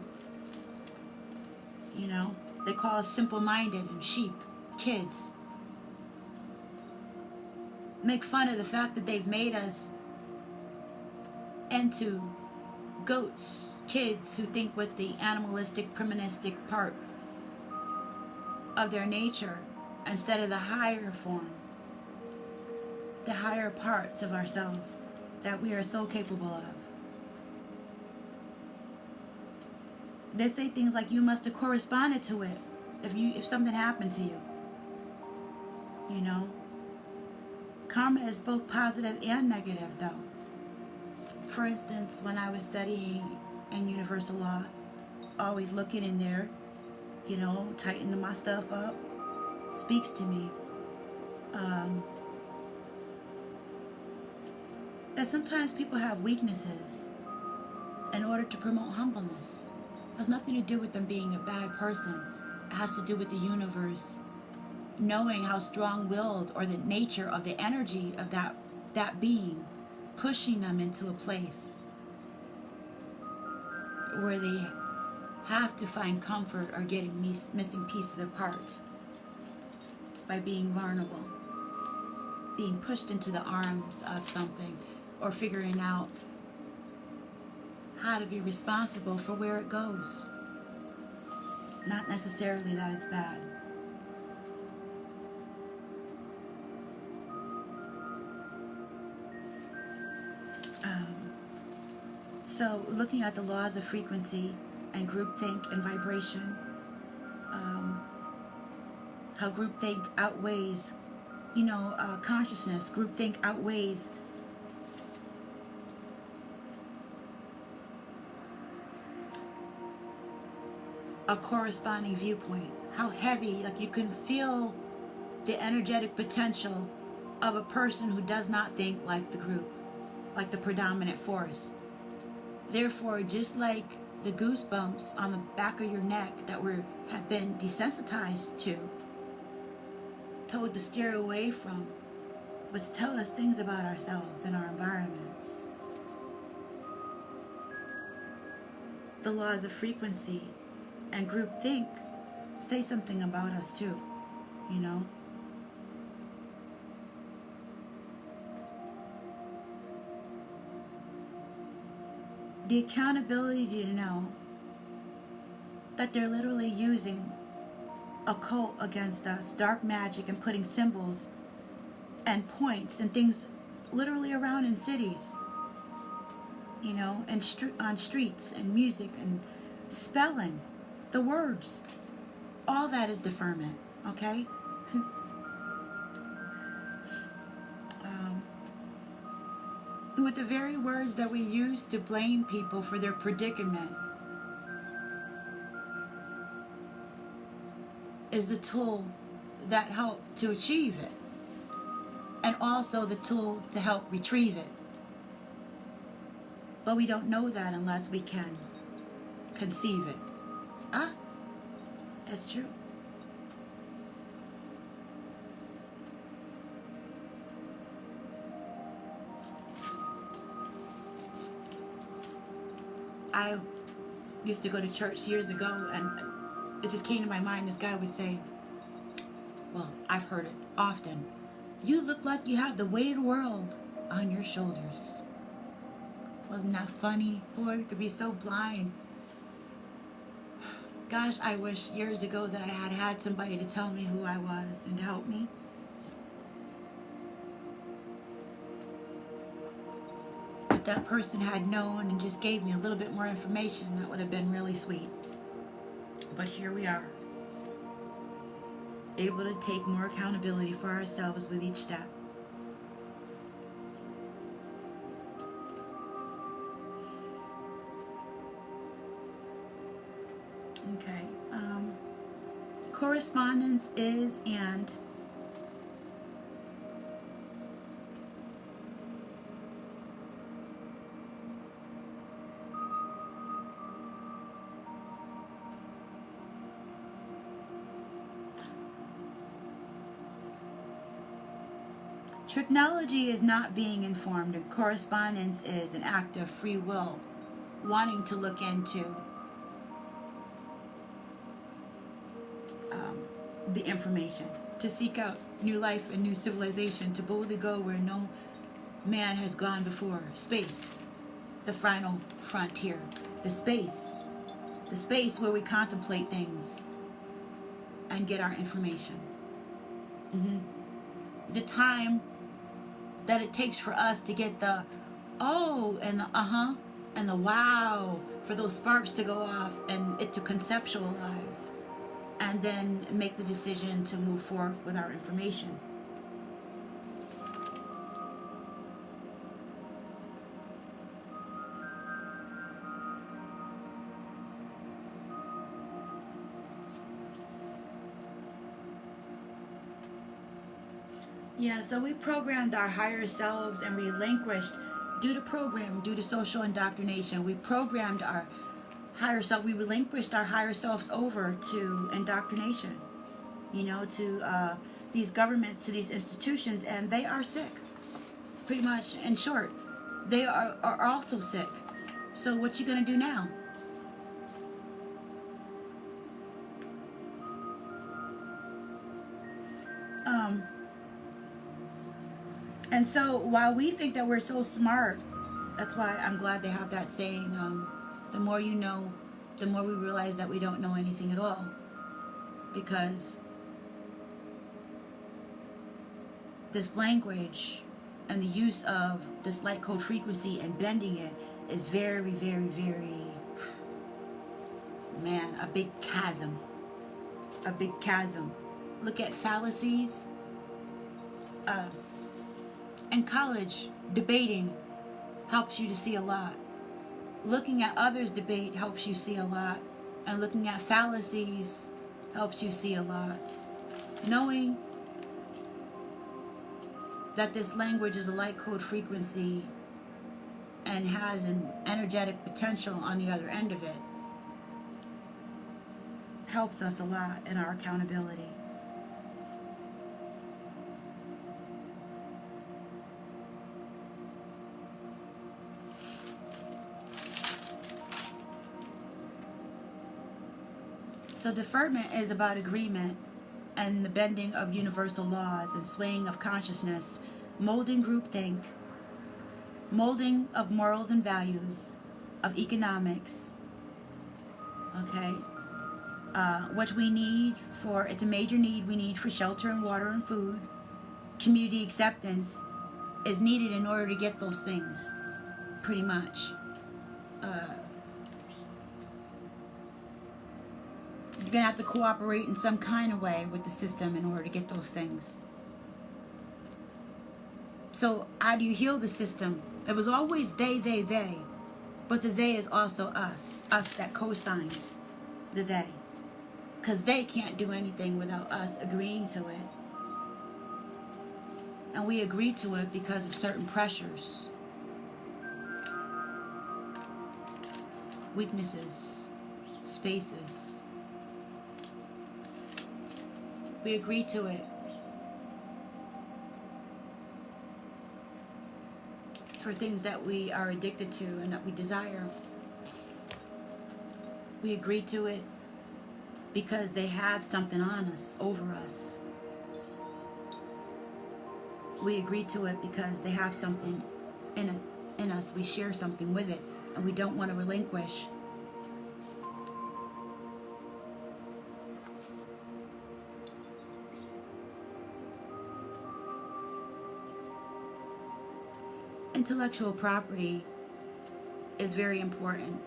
You know, they call us simple-minded and sheep, kids. Make fun of the fact that they've made us into goats, kids who think with the animalistic, primistic part of their nature instead of the higher form, the higher parts of ourselves that we are so capable of. They say things like, you must have corresponded to it if something happened to you. You know? Karma is both positive and negative, though. For instance, when I was studying in universal law, always looking in there, you know, tightening my stuff up, speaks to me. That sometimes people have weaknesses in order to promote humbleness. It has nothing to do with them being a bad person. It has to do with the universe knowing how strong-willed, or the nature of the energy of that being, pushing them into a place where they have to find comfort or getting missing pieces or parts by being vulnerable, being pushed into the arms of something, or figuring out how to be responsible for where it goes. Not necessarily that it's bad. So looking at the laws of frequency and groupthink and vibration, how groupthink outweighs, you know, consciousness. Groupthink outweighs a corresponding viewpoint. How heavy, like you can feel the energetic potential of a person who does not think like the group, like the predominant force. Therefore, just like the goosebumps on the back of your neck that have been desensitized to, told to steer away from, which tell us things about ourselves and our environment. The laws of frequency and groupthink say something about us too, you know. The accountability to know that they're literally using occult against us, dark magic, and putting symbols and points and things literally around in cities, you know, and on streets and music and spelling the words. All that is deferment, okay? With the very words that we use to blame people for their predicament is the tool that helped to achieve it, and also the tool to help retrieve it. But we don't know that unless we can conceive it. That's true. I used to go to church years ago, and it just came to my mind. This guy would say, well, I've heard it often, you look like you have the weight of the world on your shoulders. Wasn't that funny? Boy, we could be so blind. Gosh, I wish years ago that I had somebody to tell me who I was and to help me. If that person had known and just gave me a little bit more information, that would have been really sweet. But here we are, able to take more accountability for ourselves with each step. Okay. Correspondence is and tricknology is not being informed, and correspondence is an act of free will, wanting to look into the information, to seek out new life and new civilization, to boldly go where no man has gone before. Space, the final frontier. The space where we contemplate things and get our information. The time that it takes for us to get the oh and the and the wow, for those sparks to go off and it to conceptualize, and then make the decision to move forward with our information. Yeah, so we programmed our higher selves and relinquished, due to social indoctrination, we programmed our higher self, we relinquished our higher selves over to indoctrination, you know, to these governments, to these institutions, and they are sick. Pretty much, in short, they are also sick. So what you gonna do now? And so while we think that we're so smart, that's why I'm glad they have that saying, the more you know, the more we realize that we don't know anything at all. Because this language and the use of this light code frequency and bending it is very, very, very, man, a big chasm. A big chasm. Look at fallacies. In college, debating helps you to see a lot. Looking at others debate helps you see a lot. And looking at fallacies helps you see a lot. Knowing that this language is a light code frequency and has an energetic potential on the other end of it helps us a lot in our accountability. So deferment is about agreement and the bending of universal laws and swaying of consciousness, molding groupthink, molding of morals and values, of economics, okay? What we need for, it's a major need we need for shelter and water and food. Community acceptance is needed in order to get those things, pretty much. You're going to have to cooperate in some kind of way with the system in order to get those things. So how do you heal the system? It was always they. But the they is also us. Us that co-signs the they. Because they can't do anything without us agreeing to it. And we agree to it because of certain pressures. Weaknesses. Spaces. We agree to it for things that we are addicted to and that we desire. We agree to it because they have something on us, over us. We agree to it because they have something in us. We share something with it and we don't want to relinquish. Intellectual property is very important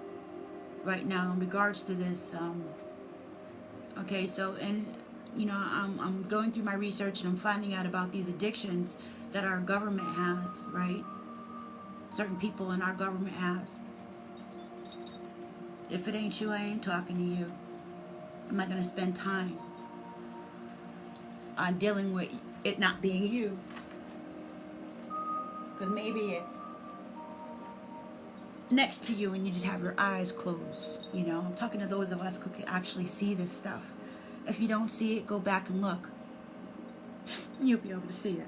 right now in regards to this. Okay, so I'm going through my research and I'm finding out about these addictions that our government has, right? Certain people in our government has. If it ain't you, I ain't talking to you. I'm not going to spend time on dealing with it not being you. Because maybe it's next to you and you just have your eyes closed. You know, I'm talking to those of us who can actually see this stuff. If you don't see it, go back and look. You'll be able to see it.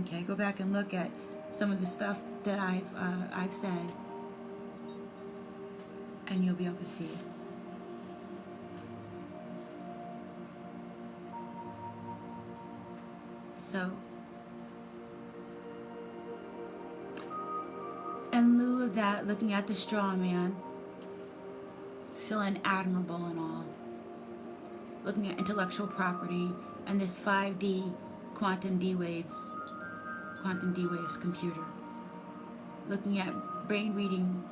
Okay, go back and look at some of the stuff that I've said, and you'll be able to see it. So, in lieu of that, looking at the straw man, feeling admirable and all, looking at intellectual property and this 5D quantum D-waves computer, looking at brain reading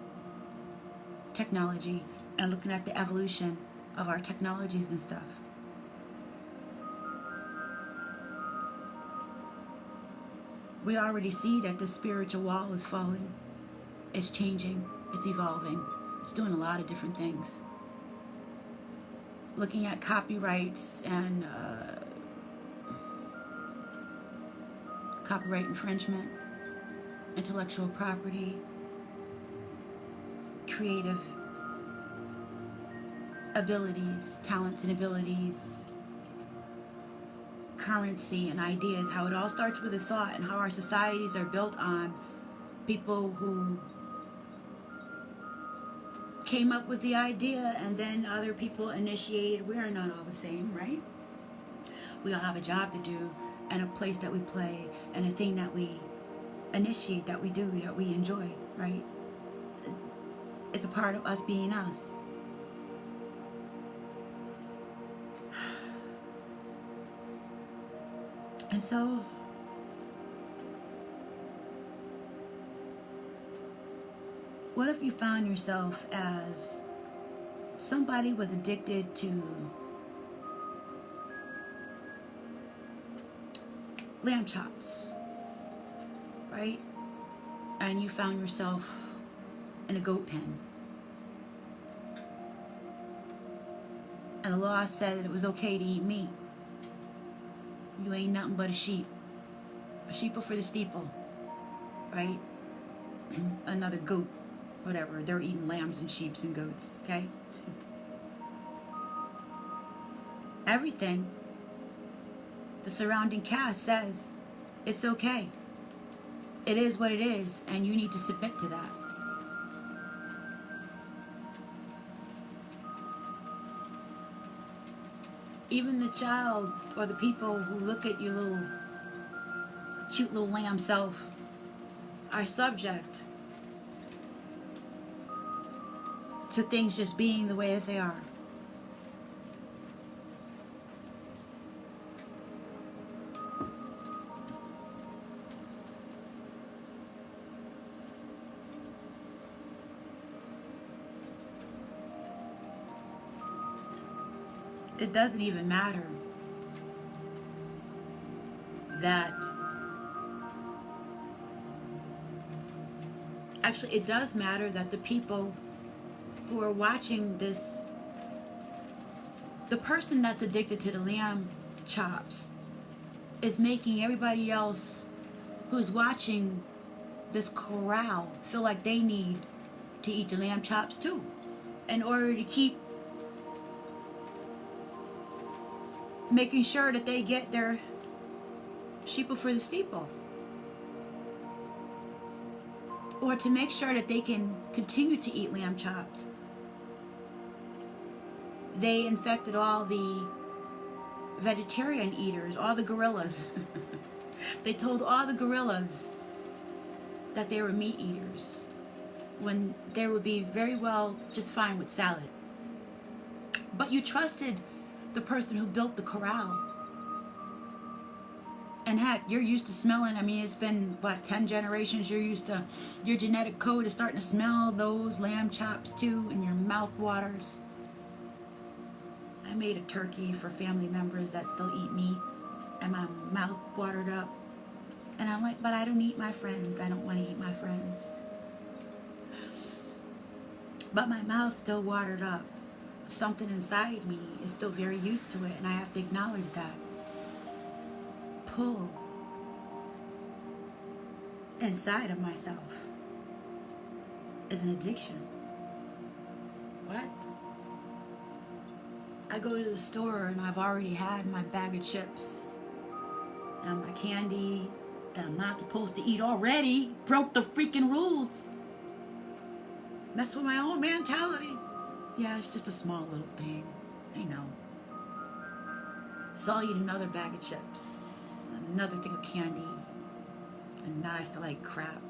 technology and looking at the evolution of our technologies and stuff. We already see that the spiritual wall is falling. It's changing. It's evolving. It's doing a lot of different things. Looking at copyrights and copyright infringement, intellectual property, creative abilities, talents and abilities, currency and ideas, how it all starts with a thought, and how our societies are built on people who came up with the idea and then other people initiated. We are not all the same, right? We all have a job to do and a place that we play and a thing that we initiate, that we do, that we enjoy, right? It's a part of us being us. And so what if you found yourself as somebody was addicted to lamb chops, right? And you found yourself in a goat pen. And the law said that it was okay to eat meat. You ain't nothing but a sheep. A sheeple for the steeple, right? Another goat, whatever. They're eating lambs and sheeps and goats, okay? everything, the surrounding cast says it's okay. It is what it is, and you need to submit to that. Even the child or the people who look at your little cute little lamb self are subject to things just being the way that they are. It doesn't even matter that, actually it does matter that the people who are watching this, the person that's addicted to the lamb chops is making everybody else who's watching this corral feel like they need to eat the lamb chops too, in order to keep making sure that they get their sheeple for the steeple, or to make sure that they can continue to eat lamb chops. They infected all the vegetarian eaters, all the gorillas. They told all the gorillas that they were meat eaters when they would be very well just fine with salad. But you trusted the person who built the corral. And heck, you're used to smelling, I mean, it's been, what, 10 generations, you're used to, your genetic code is starting to smell those lamb chops too, and your mouth waters. I made a turkey for family members that still eat meat, and my mouth watered up. And I'm like, but I don't eat my friends. I don't want to eat my friends. But my mouth still watered up. Something inside me is still very used to it, and I have to acknowledge that. Pull inside of myself is an addiction. What? I go to the store and I've already had my bag of chips and my candy that I'm not supposed to eat already. Broke the freaking rules. Mess with my own mentality. Yeah, it's just a small little thing. I know. So I'll eat another bag of chips, another thing of candy, and now I feel like crap.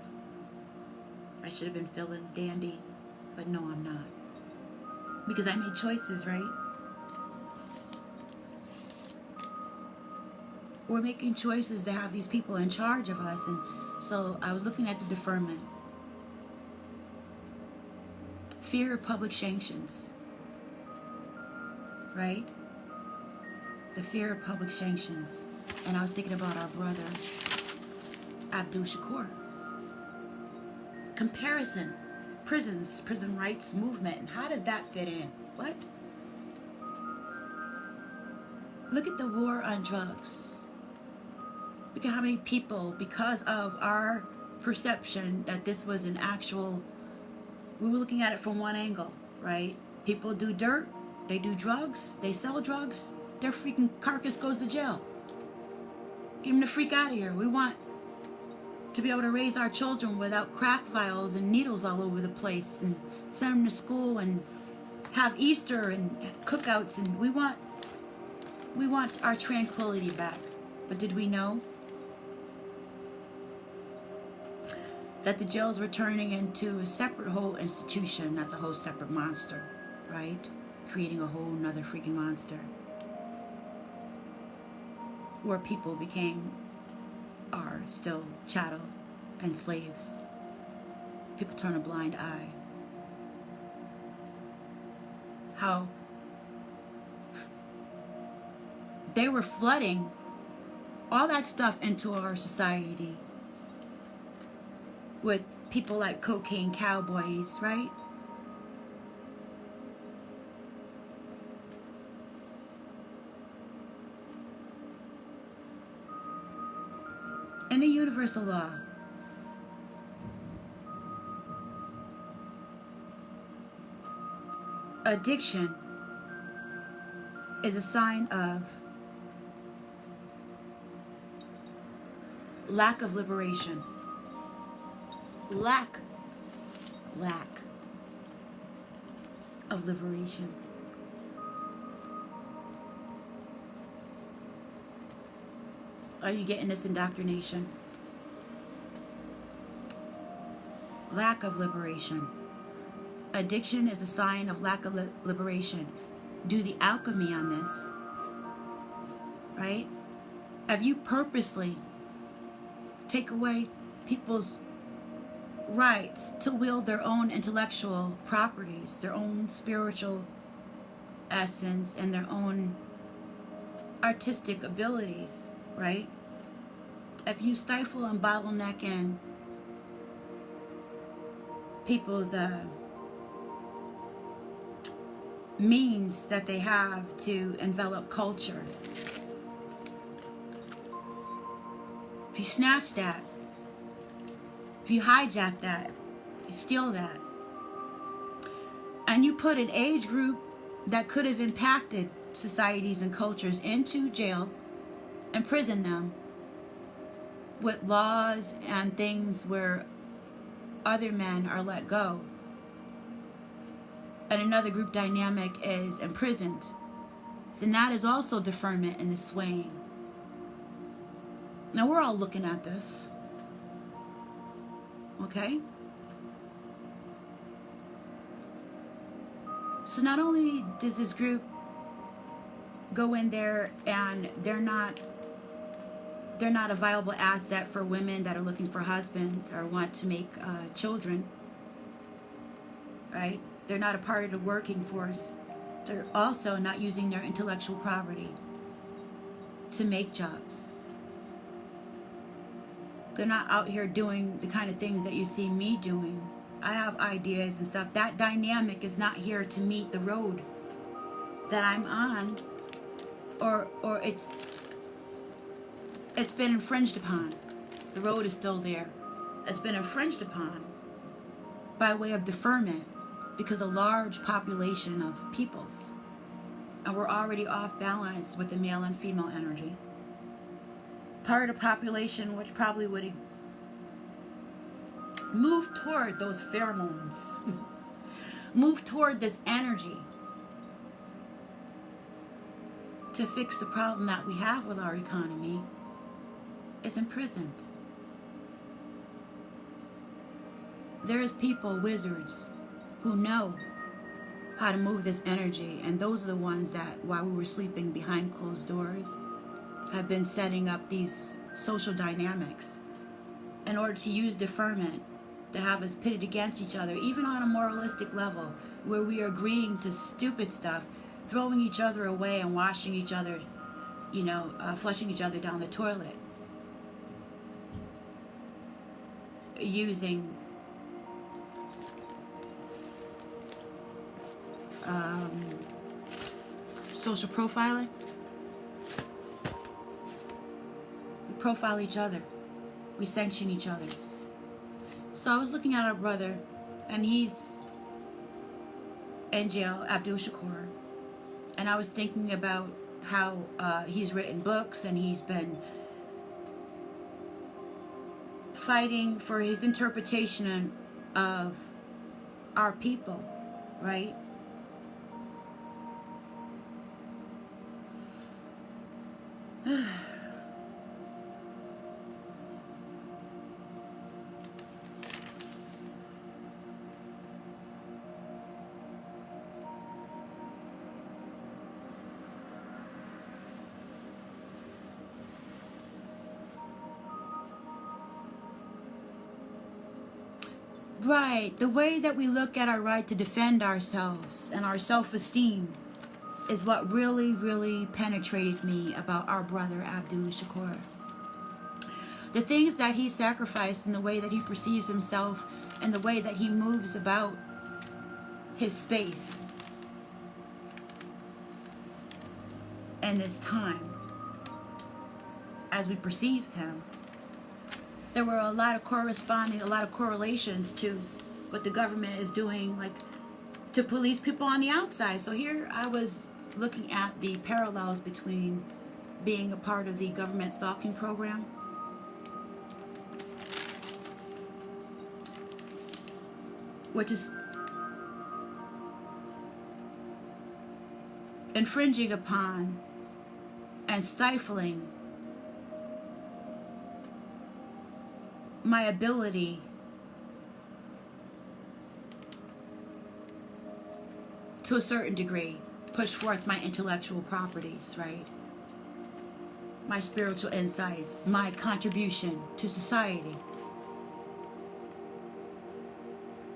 I should have been feeling dandy, but no, I'm not. Because I made choices, right? We're making choices to have these people in charge of us. And so I was looking at the deferment. Fear of public sanctions, right? The fear of public sanctions. And I was thinking about our brother, Abdul Shakur. Comparison, prisons, prison rights movement, and how does that fit in? What? Look at the war on drugs. Look at how many people, because of our perception that this was an actual, we were looking at it from one angle, right? People do dirt, they do drugs, they sell drugs, their freaking carcass goes to jail. Get them the freak out of here. We want to be able to raise our children without crack vials and needles all over the place, and send them to school and have Easter and cookouts, and we want our tranquility back. But did we know that the jails were turning into a separate whole institution? That's a whole separate monster, right? Creating a whole nother freaking monster. Where people are still chattel and slaves. People turn a blind eye. How they were flooding all that stuff into our society with people like cocaine cowboys, right? And the universal law. Addiction is a sign of lack of liberation. Lack of liberation. Are you getting this indoctrination? Lack of liberation. Addiction is a sign of lack of liberation. Do the alchemy on this, right? If you purposely take away people's rights to wield their own intellectual properties, their own spiritual essence, and their own artistic abilities, right? If you stifle and bottleneck in people's means that they have to envelop culture, if you snatch that, if you hijack that, you steal that, and you put an age group that could have impacted societies and cultures into jail, imprison them with laws and things where other men are let go, and another group dynamic is imprisoned, then that is also deferment and the swaying. Now we're all looking at this, okay? So not only does this group go in there and they're not a viable asset for women that are looking for husbands or want to make children, right? They're not a part of the working force. They're also not using their intellectual property to make jobs. They're not out here doing the kind of things that you see me doing. I have ideas and stuff. That dynamic is not here to meet the road that I'm on, or it's been infringed upon. The road is still there. It's been infringed upon by way of deferment because a large population of peoples, and we're already off balance with the male and female energy. Part of the population which probably would move toward those pheromones, move toward this energy to fix the problem that we have with our economy, is imprisoned. There's people, wizards, who know how to move this energy, and those are the ones that, while we were sleeping behind closed doors, have been setting up these social dynamics in order to use deferment to have us pitted against each other, even on a moralistic level, where we are agreeing to stupid stuff, throwing each other away and washing each other, flushing each other down the toilet, using social profiling. We profile each other. We sanction each other. So I was looking at our brother, and he's in jail, Abdul Shakur, and I was thinking about how he's written books and he's been fighting for his interpretation of our people, right? Right, the way that we look at our right to defend ourselves and our self-esteem is what really, really penetrated me about our brother Abdul Shakur. The things that he sacrificed and the way that he perceives himself and the way that he moves about his space and this time as we perceive him. There were a lot of correlations to what the government is doing, like to police people on the outside. So here I was looking at the parallels between being a part of the government stalking program, which is infringing upon and stifling my ability to a certain degree push forth my intellectual properties, right? My spiritual insights, my contribution to society,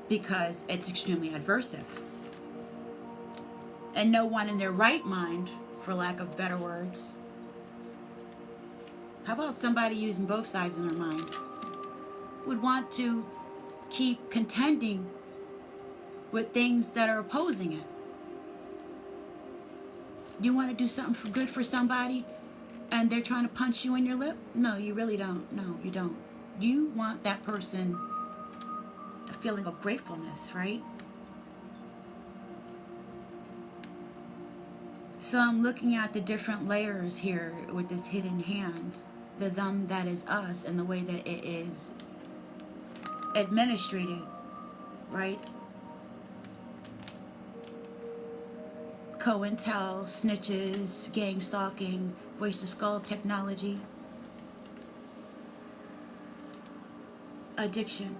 because it's extremely adversive. And no one in their right mind, for lack of better words, how about somebody using both sides in their mind, would want to keep contending with things that are opposing it. You want to do something good for somebody and they're trying to punch you in your lip? No, you really don't. No, you don't. You want that person a feeling of gratefulness, right? So I'm looking at the different layers here with this hidden hand, the them that is us, and the way that it is administrated, right? COINTEL, snitches, gang stalking, voice to skull technology, addiction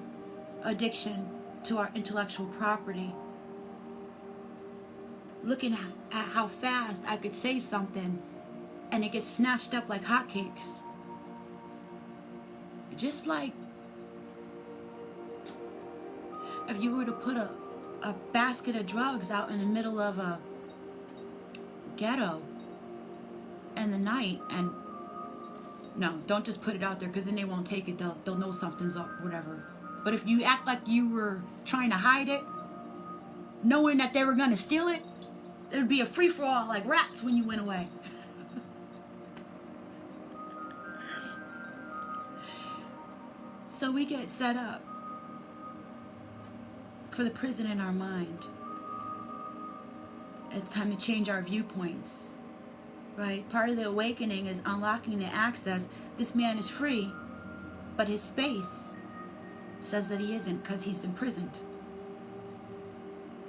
to our intellectual property. Looking at how fast I could say something and it gets snatched up like hotcakes. Just like if you were to put a basket of drugs out in the middle of a ghetto in the night, and no, don't just put it out there, because then they won't take it. They'll know something's up, whatever. But if you act like you were trying to hide it, knowing that they were going to steal it, it would be a free-for-all like rats when you went away. So we get set up for the prison in our mind. It's time to change our viewpoints, right? Part of the awakening is unlocking the access. This man is free, but his space says that he isn't, because he's imprisoned.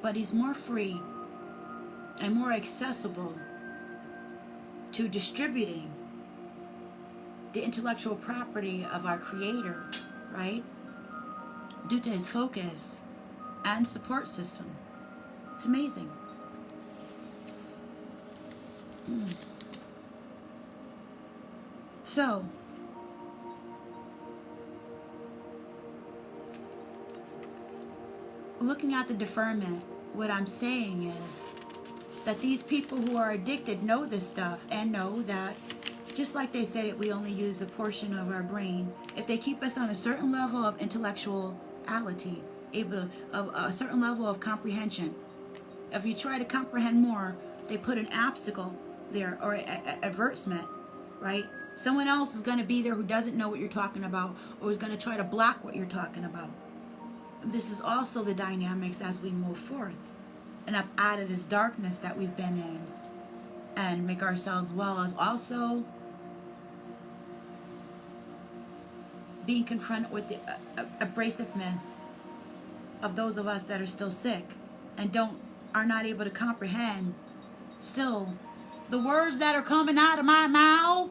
But he's more free and more accessible to distributing the intellectual property of our Creator, right? Due to his focus and support system. It's amazing. So, looking at the deferment, what I'm saying is that these people who are addicted know this stuff and know that, just like they said it, we only use a portion of our brain. If they keep us on a certain level of intellectuality, a certain level of comprehension, if you try to comprehend more, they put an obstacle there, or advertisement, right? Someone else is going to be there who doesn't know what you're talking about, or is going to try to block what you're talking about. This is also the dynamics as we move forth and up out of this darkness that we've been in, and make ourselves well, as also being confronted with the abrasiveness of those of us that are still sick and are not able to comprehend still the words that are coming out of my mouth,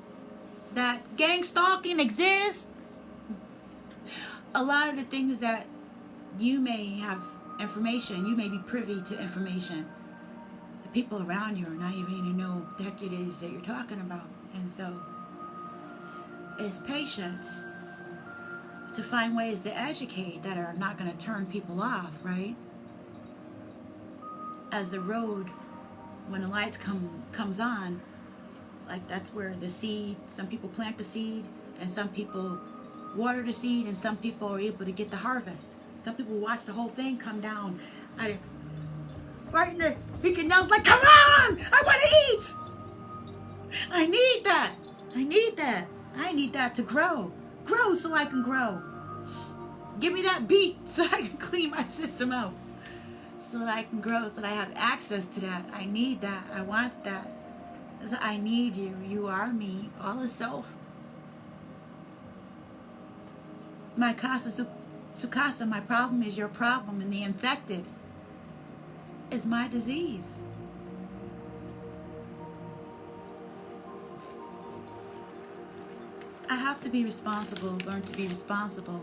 that gang stalking exists. A lot of the things that you may have information, you may be privy to information, the people around you are not even going to know what the heck it is that you're talking about. And so it's patience to find ways to educate that are not going to turn people off, right? As the road, when the lights comes on, like that's where the seed, some people plant the seed, and some people water the seed, and some people are able to get the harvest. Some people watch the whole thing come down, right in their beaking nose, like, come on, I want to eat. I need that. I need that. I need that to grow so I can grow. Give me that beat so I can clean my system out. so that I can grow, so that I have access to that. I need that. I want that. I need you. You are me. All is self. My casa sukasa, my problem is your problem, and the infected is my disease. I have to be responsible, learn to be responsible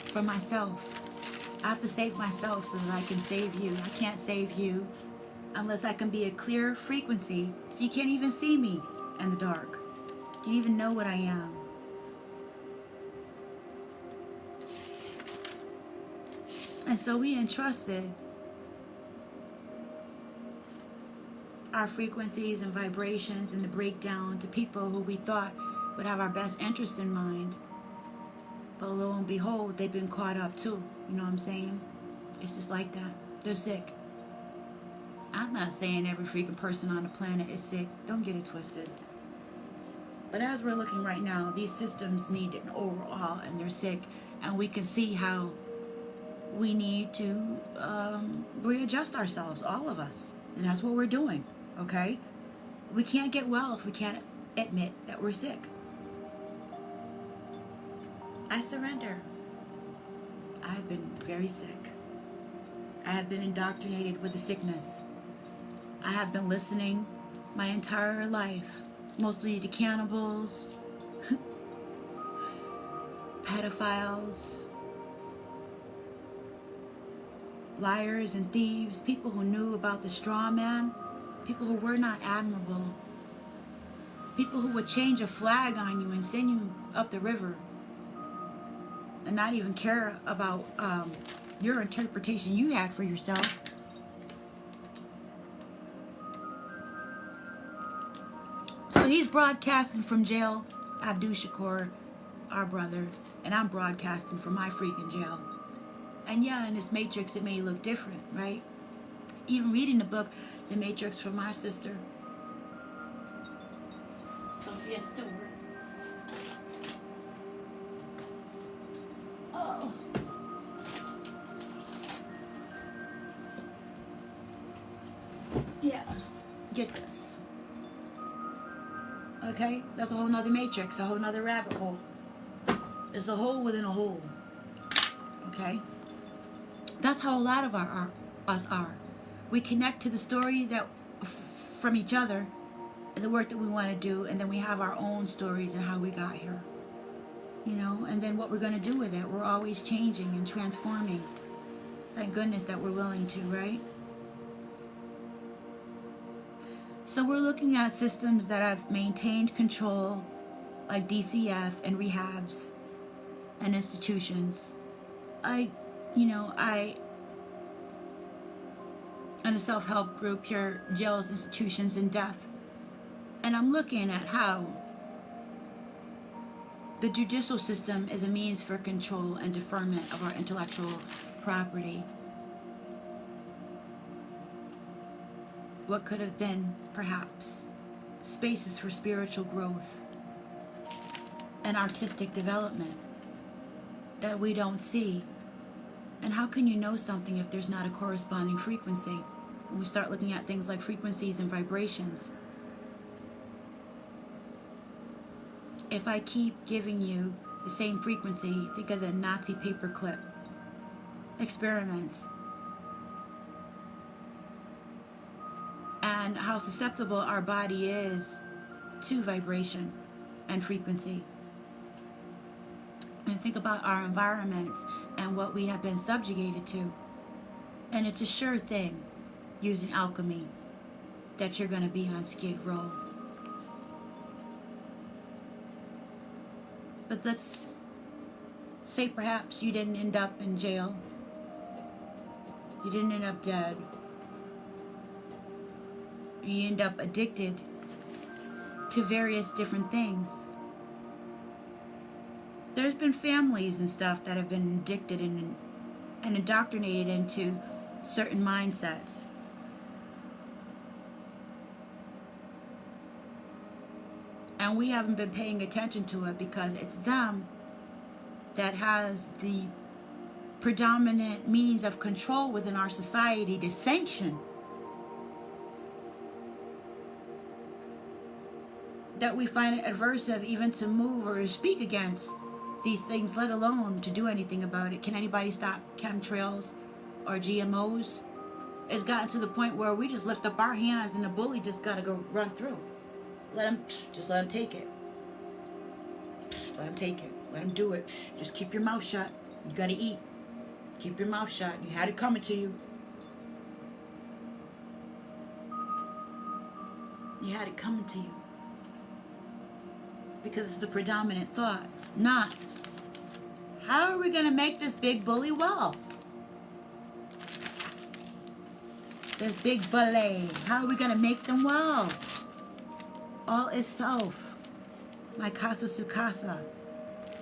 for myself. I have to save myself so that I can save you. I can't save you unless I can be a clear frequency, so you can't even see me in the dark. Do you even know what I am? And so we entrusted our frequencies and vibrations and the breakdown to people who we thought would have our best interests in mind. But lo and behold, they've been caught up too. You know what I'm saying? It's just like that. They're sick. I'm not saying every freaking person on the planet is sick. Don't get it twisted. But as we're looking right now, these systems need an overhaul, and they're sick. And we can see how we need to readjust ourselves, all of us. And that's what we're doing, okay? We can't get well if we can't admit that we're sick. I surrender. I have been very sick. I have been indoctrinated with the sickness. I have been listening my entire life, mostly to cannibals, pedophiles, liars and thieves, people who knew about the straw man, people who were not admirable, people who would change a flag on you and send you up the river and not even care about your interpretation you had for yourself. So he's broadcasting from jail, Abdul Shakur, our brother, and I'm broadcasting from my freaking jail. And yeah, in this matrix it may look different, right? Even reading the book, The Matrix, from my sister, Sophia Stewart. Oh. Yeah, get this. Okay, that's a whole nother matrix, a whole nother rabbit hole. It's a hole within a hole. Okay? That's how a lot of us are. We connect to the story that from each other and the work that we want to do, and then we have our own stories and how we got here. You know, and then what we're going to do with it. We're always changing and transforming. Thank goodness that we're willing to, right? So we're looking at systems that have maintained control, like DCF and rehabs and institutions. In a self-help group here, jails, institutions, and death. And I'm looking at how the judicial system is a means for control and deferment of our intellectual property. What could have been, perhaps, spaces for spiritual growth and artistic development that we don't see. And how can you know something if there's not a corresponding frequency? When we start looking at things like frequencies and vibrations. If I keep giving you the same frequency, think of the Nazi paperclip experiments and how susceptible our body is to vibration and frequency. And think about our environments and what we have been subjugated to. And it's a sure thing, using alchemy, that you're going to be on Skid Row. But let's say perhaps you didn't end up in jail. You didn't end up dead. You end up addicted to various different things. There's been families and stuff that have been addicted and indoctrinated into certain mindsets. And we haven't been paying attention to it because it's them that has the predominant means of control within our society to sanction that we find it aversive even to move or to speak against these things, let alone to do anything about it. Can anybody stop chemtrails or GMOs? It's gotten to the point where we just lift up our hands and the bully just gotta go run through. Let him take it. Let him take it. Let him do it. Just keep your mouth shut. You gotta eat. Keep your mouth shut. You had it coming to you. You had it coming to you. Because it's the predominant thought, not how are we going to make this big bully well? This big bully, how are we going to make them well? All is self. My casa su casa.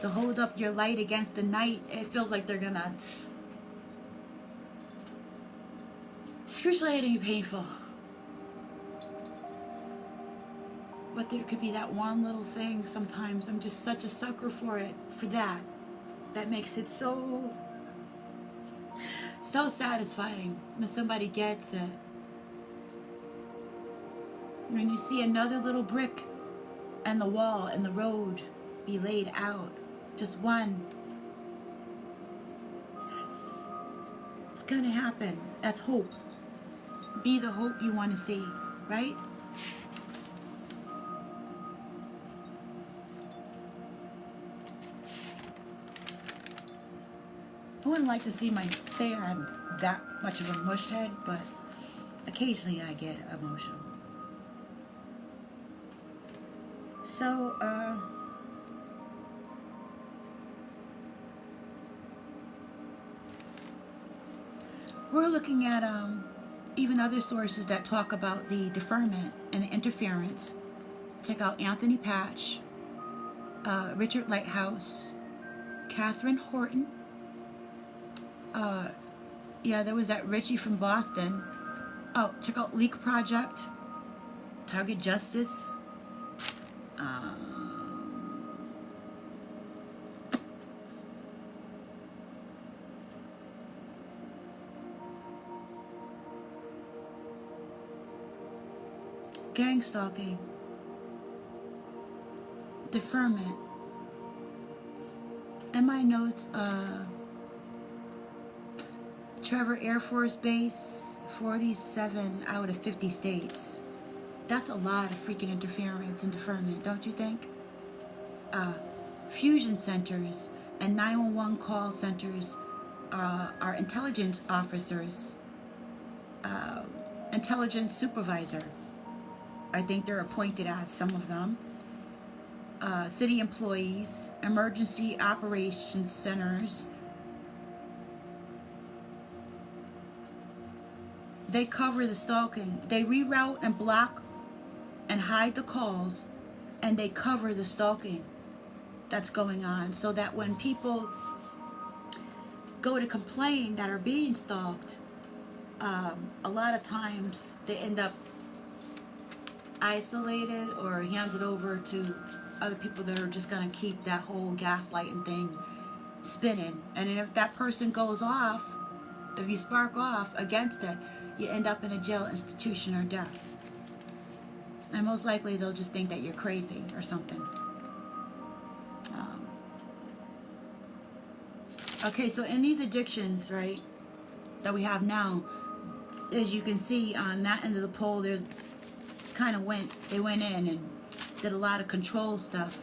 To hold up your light against the night, it feels like they're going to excruciating and painful. But there could be that one little thing sometimes. I'm just such a sucker for it, for that. That makes it so satisfying when somebody gets it. When you see another little brick and the wall and the road be laid out. Just one. Yes. It's gonna happen. That's hope. Be the hope you want to see, right? I wouldn't like to say I'm that much of a mush head, but occasionally I get emotional. So, we're looking at even other sources that talk about the deferment and the interference. Check out Anthony Patch, Richard Lighthouse, Catherine Horton. Yeah, there was that Richie from Boston. Oh, check out Leak Project, Target Justice. Gang stalking, deferment. In my notes, Trevor Air Force Base, 47 out of 50 states. That's a lot of freaking interference and deferment, don't you think? Fusion centers and 911 call centers are intelligence officers, intelligence supervisor. I think they're appointed as some of them. City employees, emergency operations centers. They cover the stalking. They reroute and block and hide the calls, and they cover the stalking that's going on, so that when people go to complain that are being stalked, a lot of times they end up isolated or handed over to other people that are just going to keep that whole gaslighting thing spinning. And if that person goes off, if you spark off against it, you end up in a jail institution or death. And most likely they'll just think that you're crazy or something. Okay, so in these addictions, right, that we have now, as you can see on that end of the pole, there's they went in and did a lot of control stuff.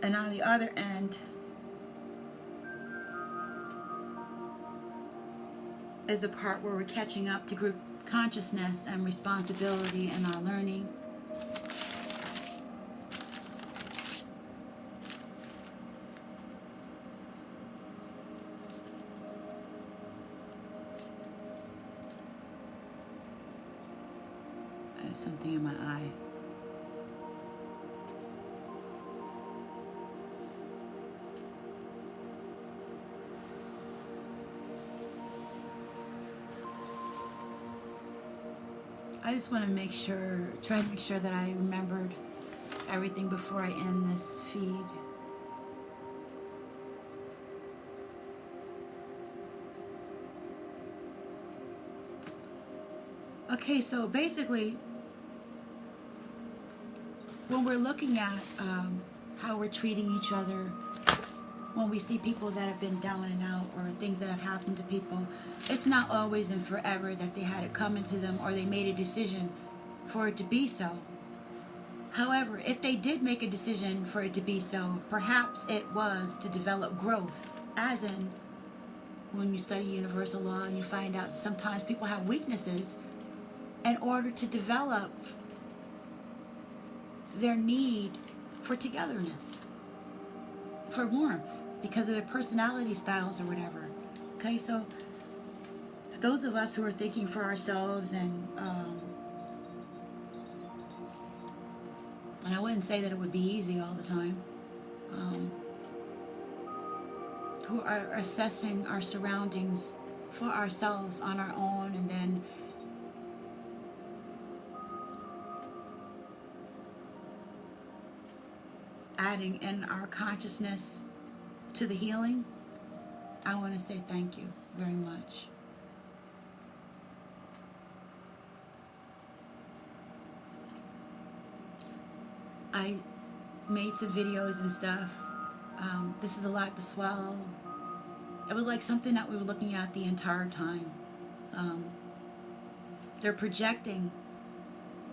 And on the other end is the part where we're catching up to group consciousness and responsibility in our learning. I have something in my eye. I just want to try to make sure that I remembered everything before I end this feed. Okay, so basically, when we're looking at how we're treating each other, when we see people that have been down and out or things that have happened to people, it's not always and forever that they had it come into them or they made a decision for it to be so. However, if they did make a decision for it to be so, perhaps it was to develop growth, as in when you study universal law and you find out sometimes people have weaknesses in order to develop their need for togetherness, for warmth, because of their personality styles or whatever. Okay, so those of us who are thinking for ourselves, and I wouldn't say that it would be easy all the time, who are assessing our surroundings for ourselves on our own, and then adding in our consciousness to the healing, I want to say thank you very much. I made some videos and stuff. This is a lot to swallow. It was like something that we were looking at the entire time. They're projecting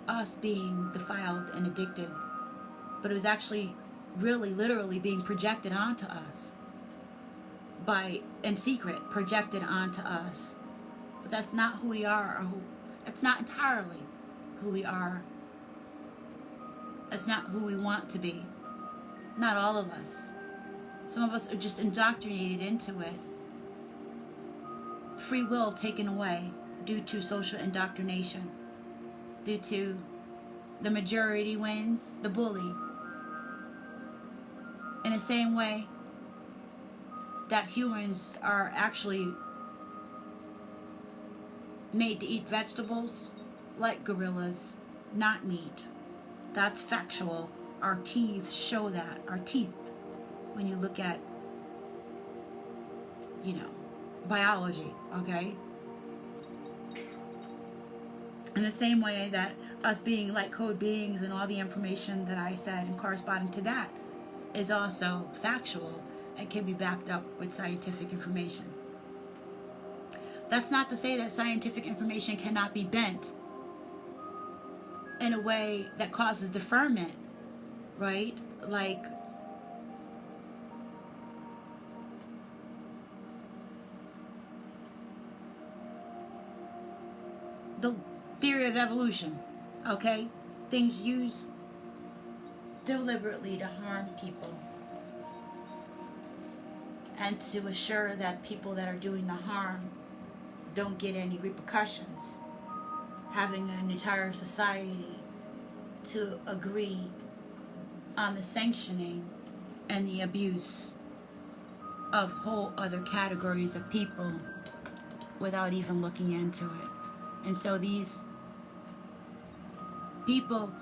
us being defiled and addicted, but it was actually really literally being projected onto us in secret, projected onto us. But that's not who we are, or it's not entirely who we are. It's not who we want to be. Not all of us. Some of us are just indoctrinated into it. Free will taken away due to social indoctrination, due to the majority wins, the bully. In the same way that humans are actually made to eat vegetables like gorillas, not meat. That's factual. Our teeth show that. Our teeth, when you look at, biology, okay? In the same way that us being light code beings and all the information that I said and corresponding to that is also factual and can be backed up with scientific information. That's not to say that scientific information cannot be bent in a way that causes deferment, right? Like the theory of evolution, okay? Things used deliberately to harm people and to assure that people that are doing the harm don't get any repercussions. Having an entire society to agree on the sanctioning and the abuse of whole other categories of people without even looking into it. And so these people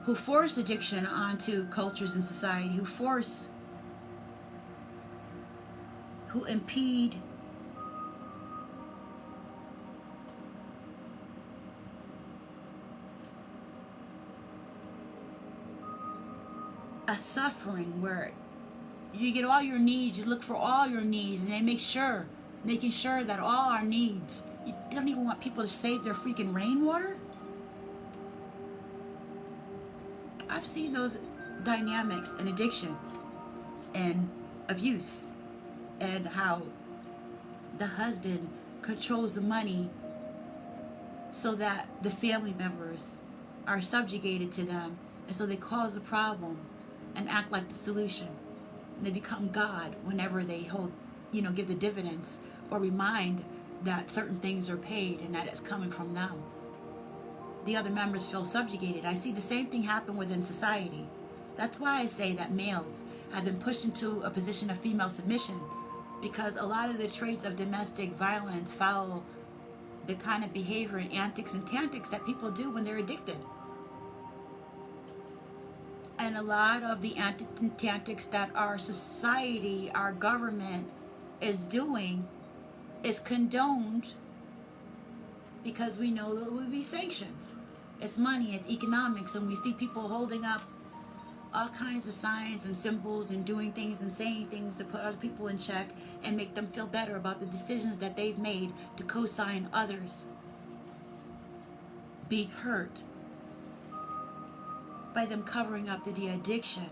who force addiction onto cultures and society, who impede a suffering where you get all your needs, you look for all your needs, and they making sure that all our needs, you don't even want people to save their freaking rainwater. I've seen those dynamics in addiction and abuse, and how the husband controls the money so that the family members are subjugated to them, and so they cause a problem and act like the solution. And they become God whenever they give the dividends or remind that certain things are paid and that it's coming from them. The other members feel subjugated. I see the same thing happen within society. That's why I say that males have been pushed into a position of female submission, because a lot of the traits of domestic violence follow the kind of behavior and antics and tantics that people do when they're addicted. And a lot of the anti-tactics that our society, our government is doing is condoned because we know there will be sanctions. It's money, it's economics, and we see people holding up all kinds of signs and symbols and doing things and saying things to put other people in check and make them feel better about the decisions that they've made to co-sign others be hurt by them covering up the addictions.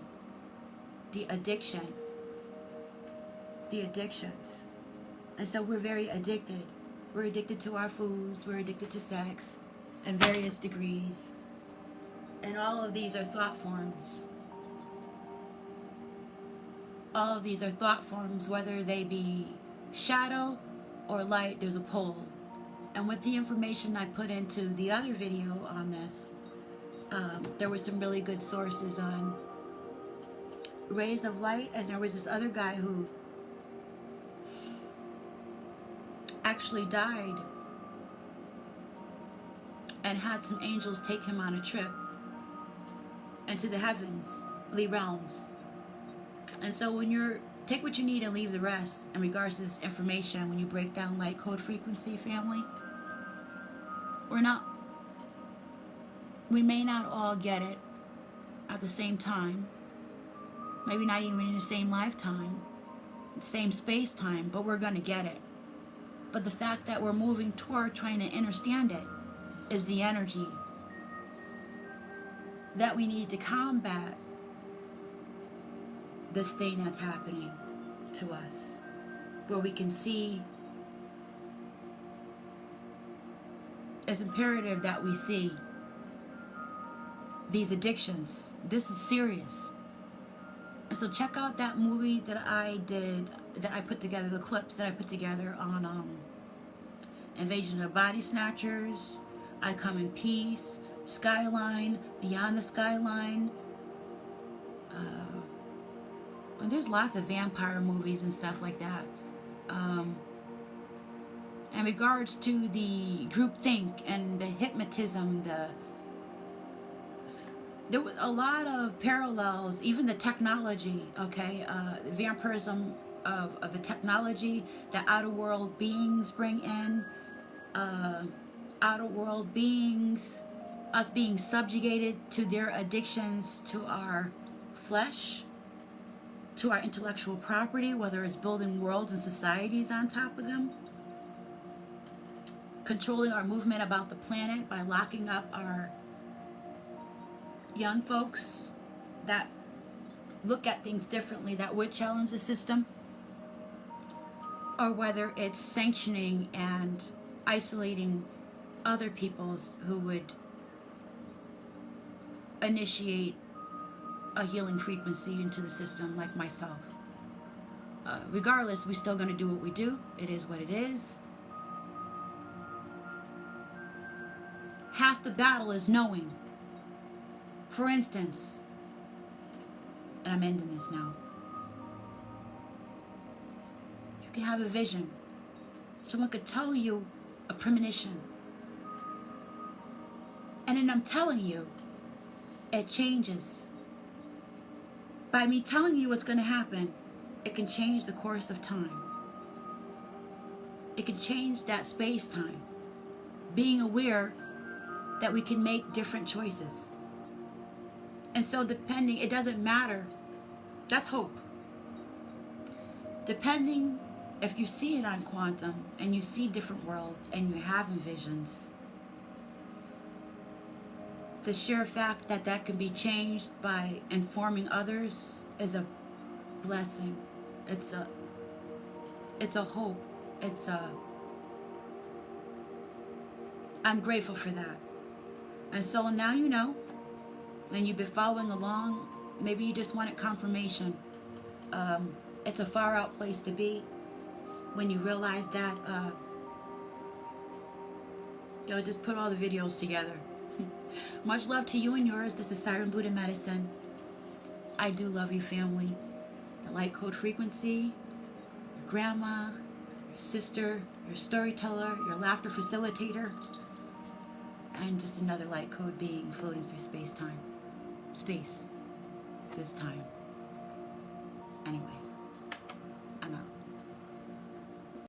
And so we're very addicted. We're addicted to our foods, we're addicted to sex in various degrees. And all of these are thought forms. All of these are thought forms, whether they be shadow or light, there's a pole. And with the information I put into the other video on this, there were some really good sources on rays of light, and there was this other guy who actually died and had some angels take him on a trip into the heavenly realms. And so when you're, take what you need and leave the rest in regards to this information, when you break down light code frequency, family, we may not all get it at the same time, maybe not even in the same lifetime, same space-time, but we're going to get it. But the fact that we're moving toward trying to understand it is the energy that we need to combat this thing that's happening to us, where we can see it's imperative that we see these addictions. This is serious. And so check out that movie that I did, that I put together, the clips that I put together on Invasion of Body Snatchers, I Come in Peace, Skyline, Beyond the Skyline. And there's lots of vampire movies and stuff like that. In regards to the groupthink and the hypnotism, there was a lot of parallels, even the technology, okay? The vampirism of the technology that outer world beings bring in, outer world beings, us being subjugated to their addictions to our flesh, to our intellectual property, whether it's building worlds and societies on top of them, controlling our movement about the planet by locking up our young folks that look at things differently, that would challenge the system, or whether it's sanctioning and isolating other peoples who would initiate a healing frequency into the system, like myself. Regardless, we're still going to do what we do. It is what it is. Half the battle is knowing. For instance, and I'm ending this now, you can have a vision. Someone could tell you a premonition. And then I'm telling you, it changes. By me telling you what's going to happen, it can change the course of time. It can change that space-time. Being aware that we can make different choices. And so depending, it doesn't matter. That's hope. Depending if you see it on quantum and you see different worlds and you have visions, the sheer fact that that can be changed by informing others is a blessing. It's a hope. I'm grateful for that. And so now you know, and you've been following along, maybe you just wanted confirmation. It's a far out place to be when you realize that you'll just put all the videos together. Much love to you and yours. This is Siren Buddha Medicine. I do love you, family. Your light code frequency, your grandma, your sister, your storyteller, your laughter facilitator, and just another light code being floating through space-time. Space. this time. Anyway.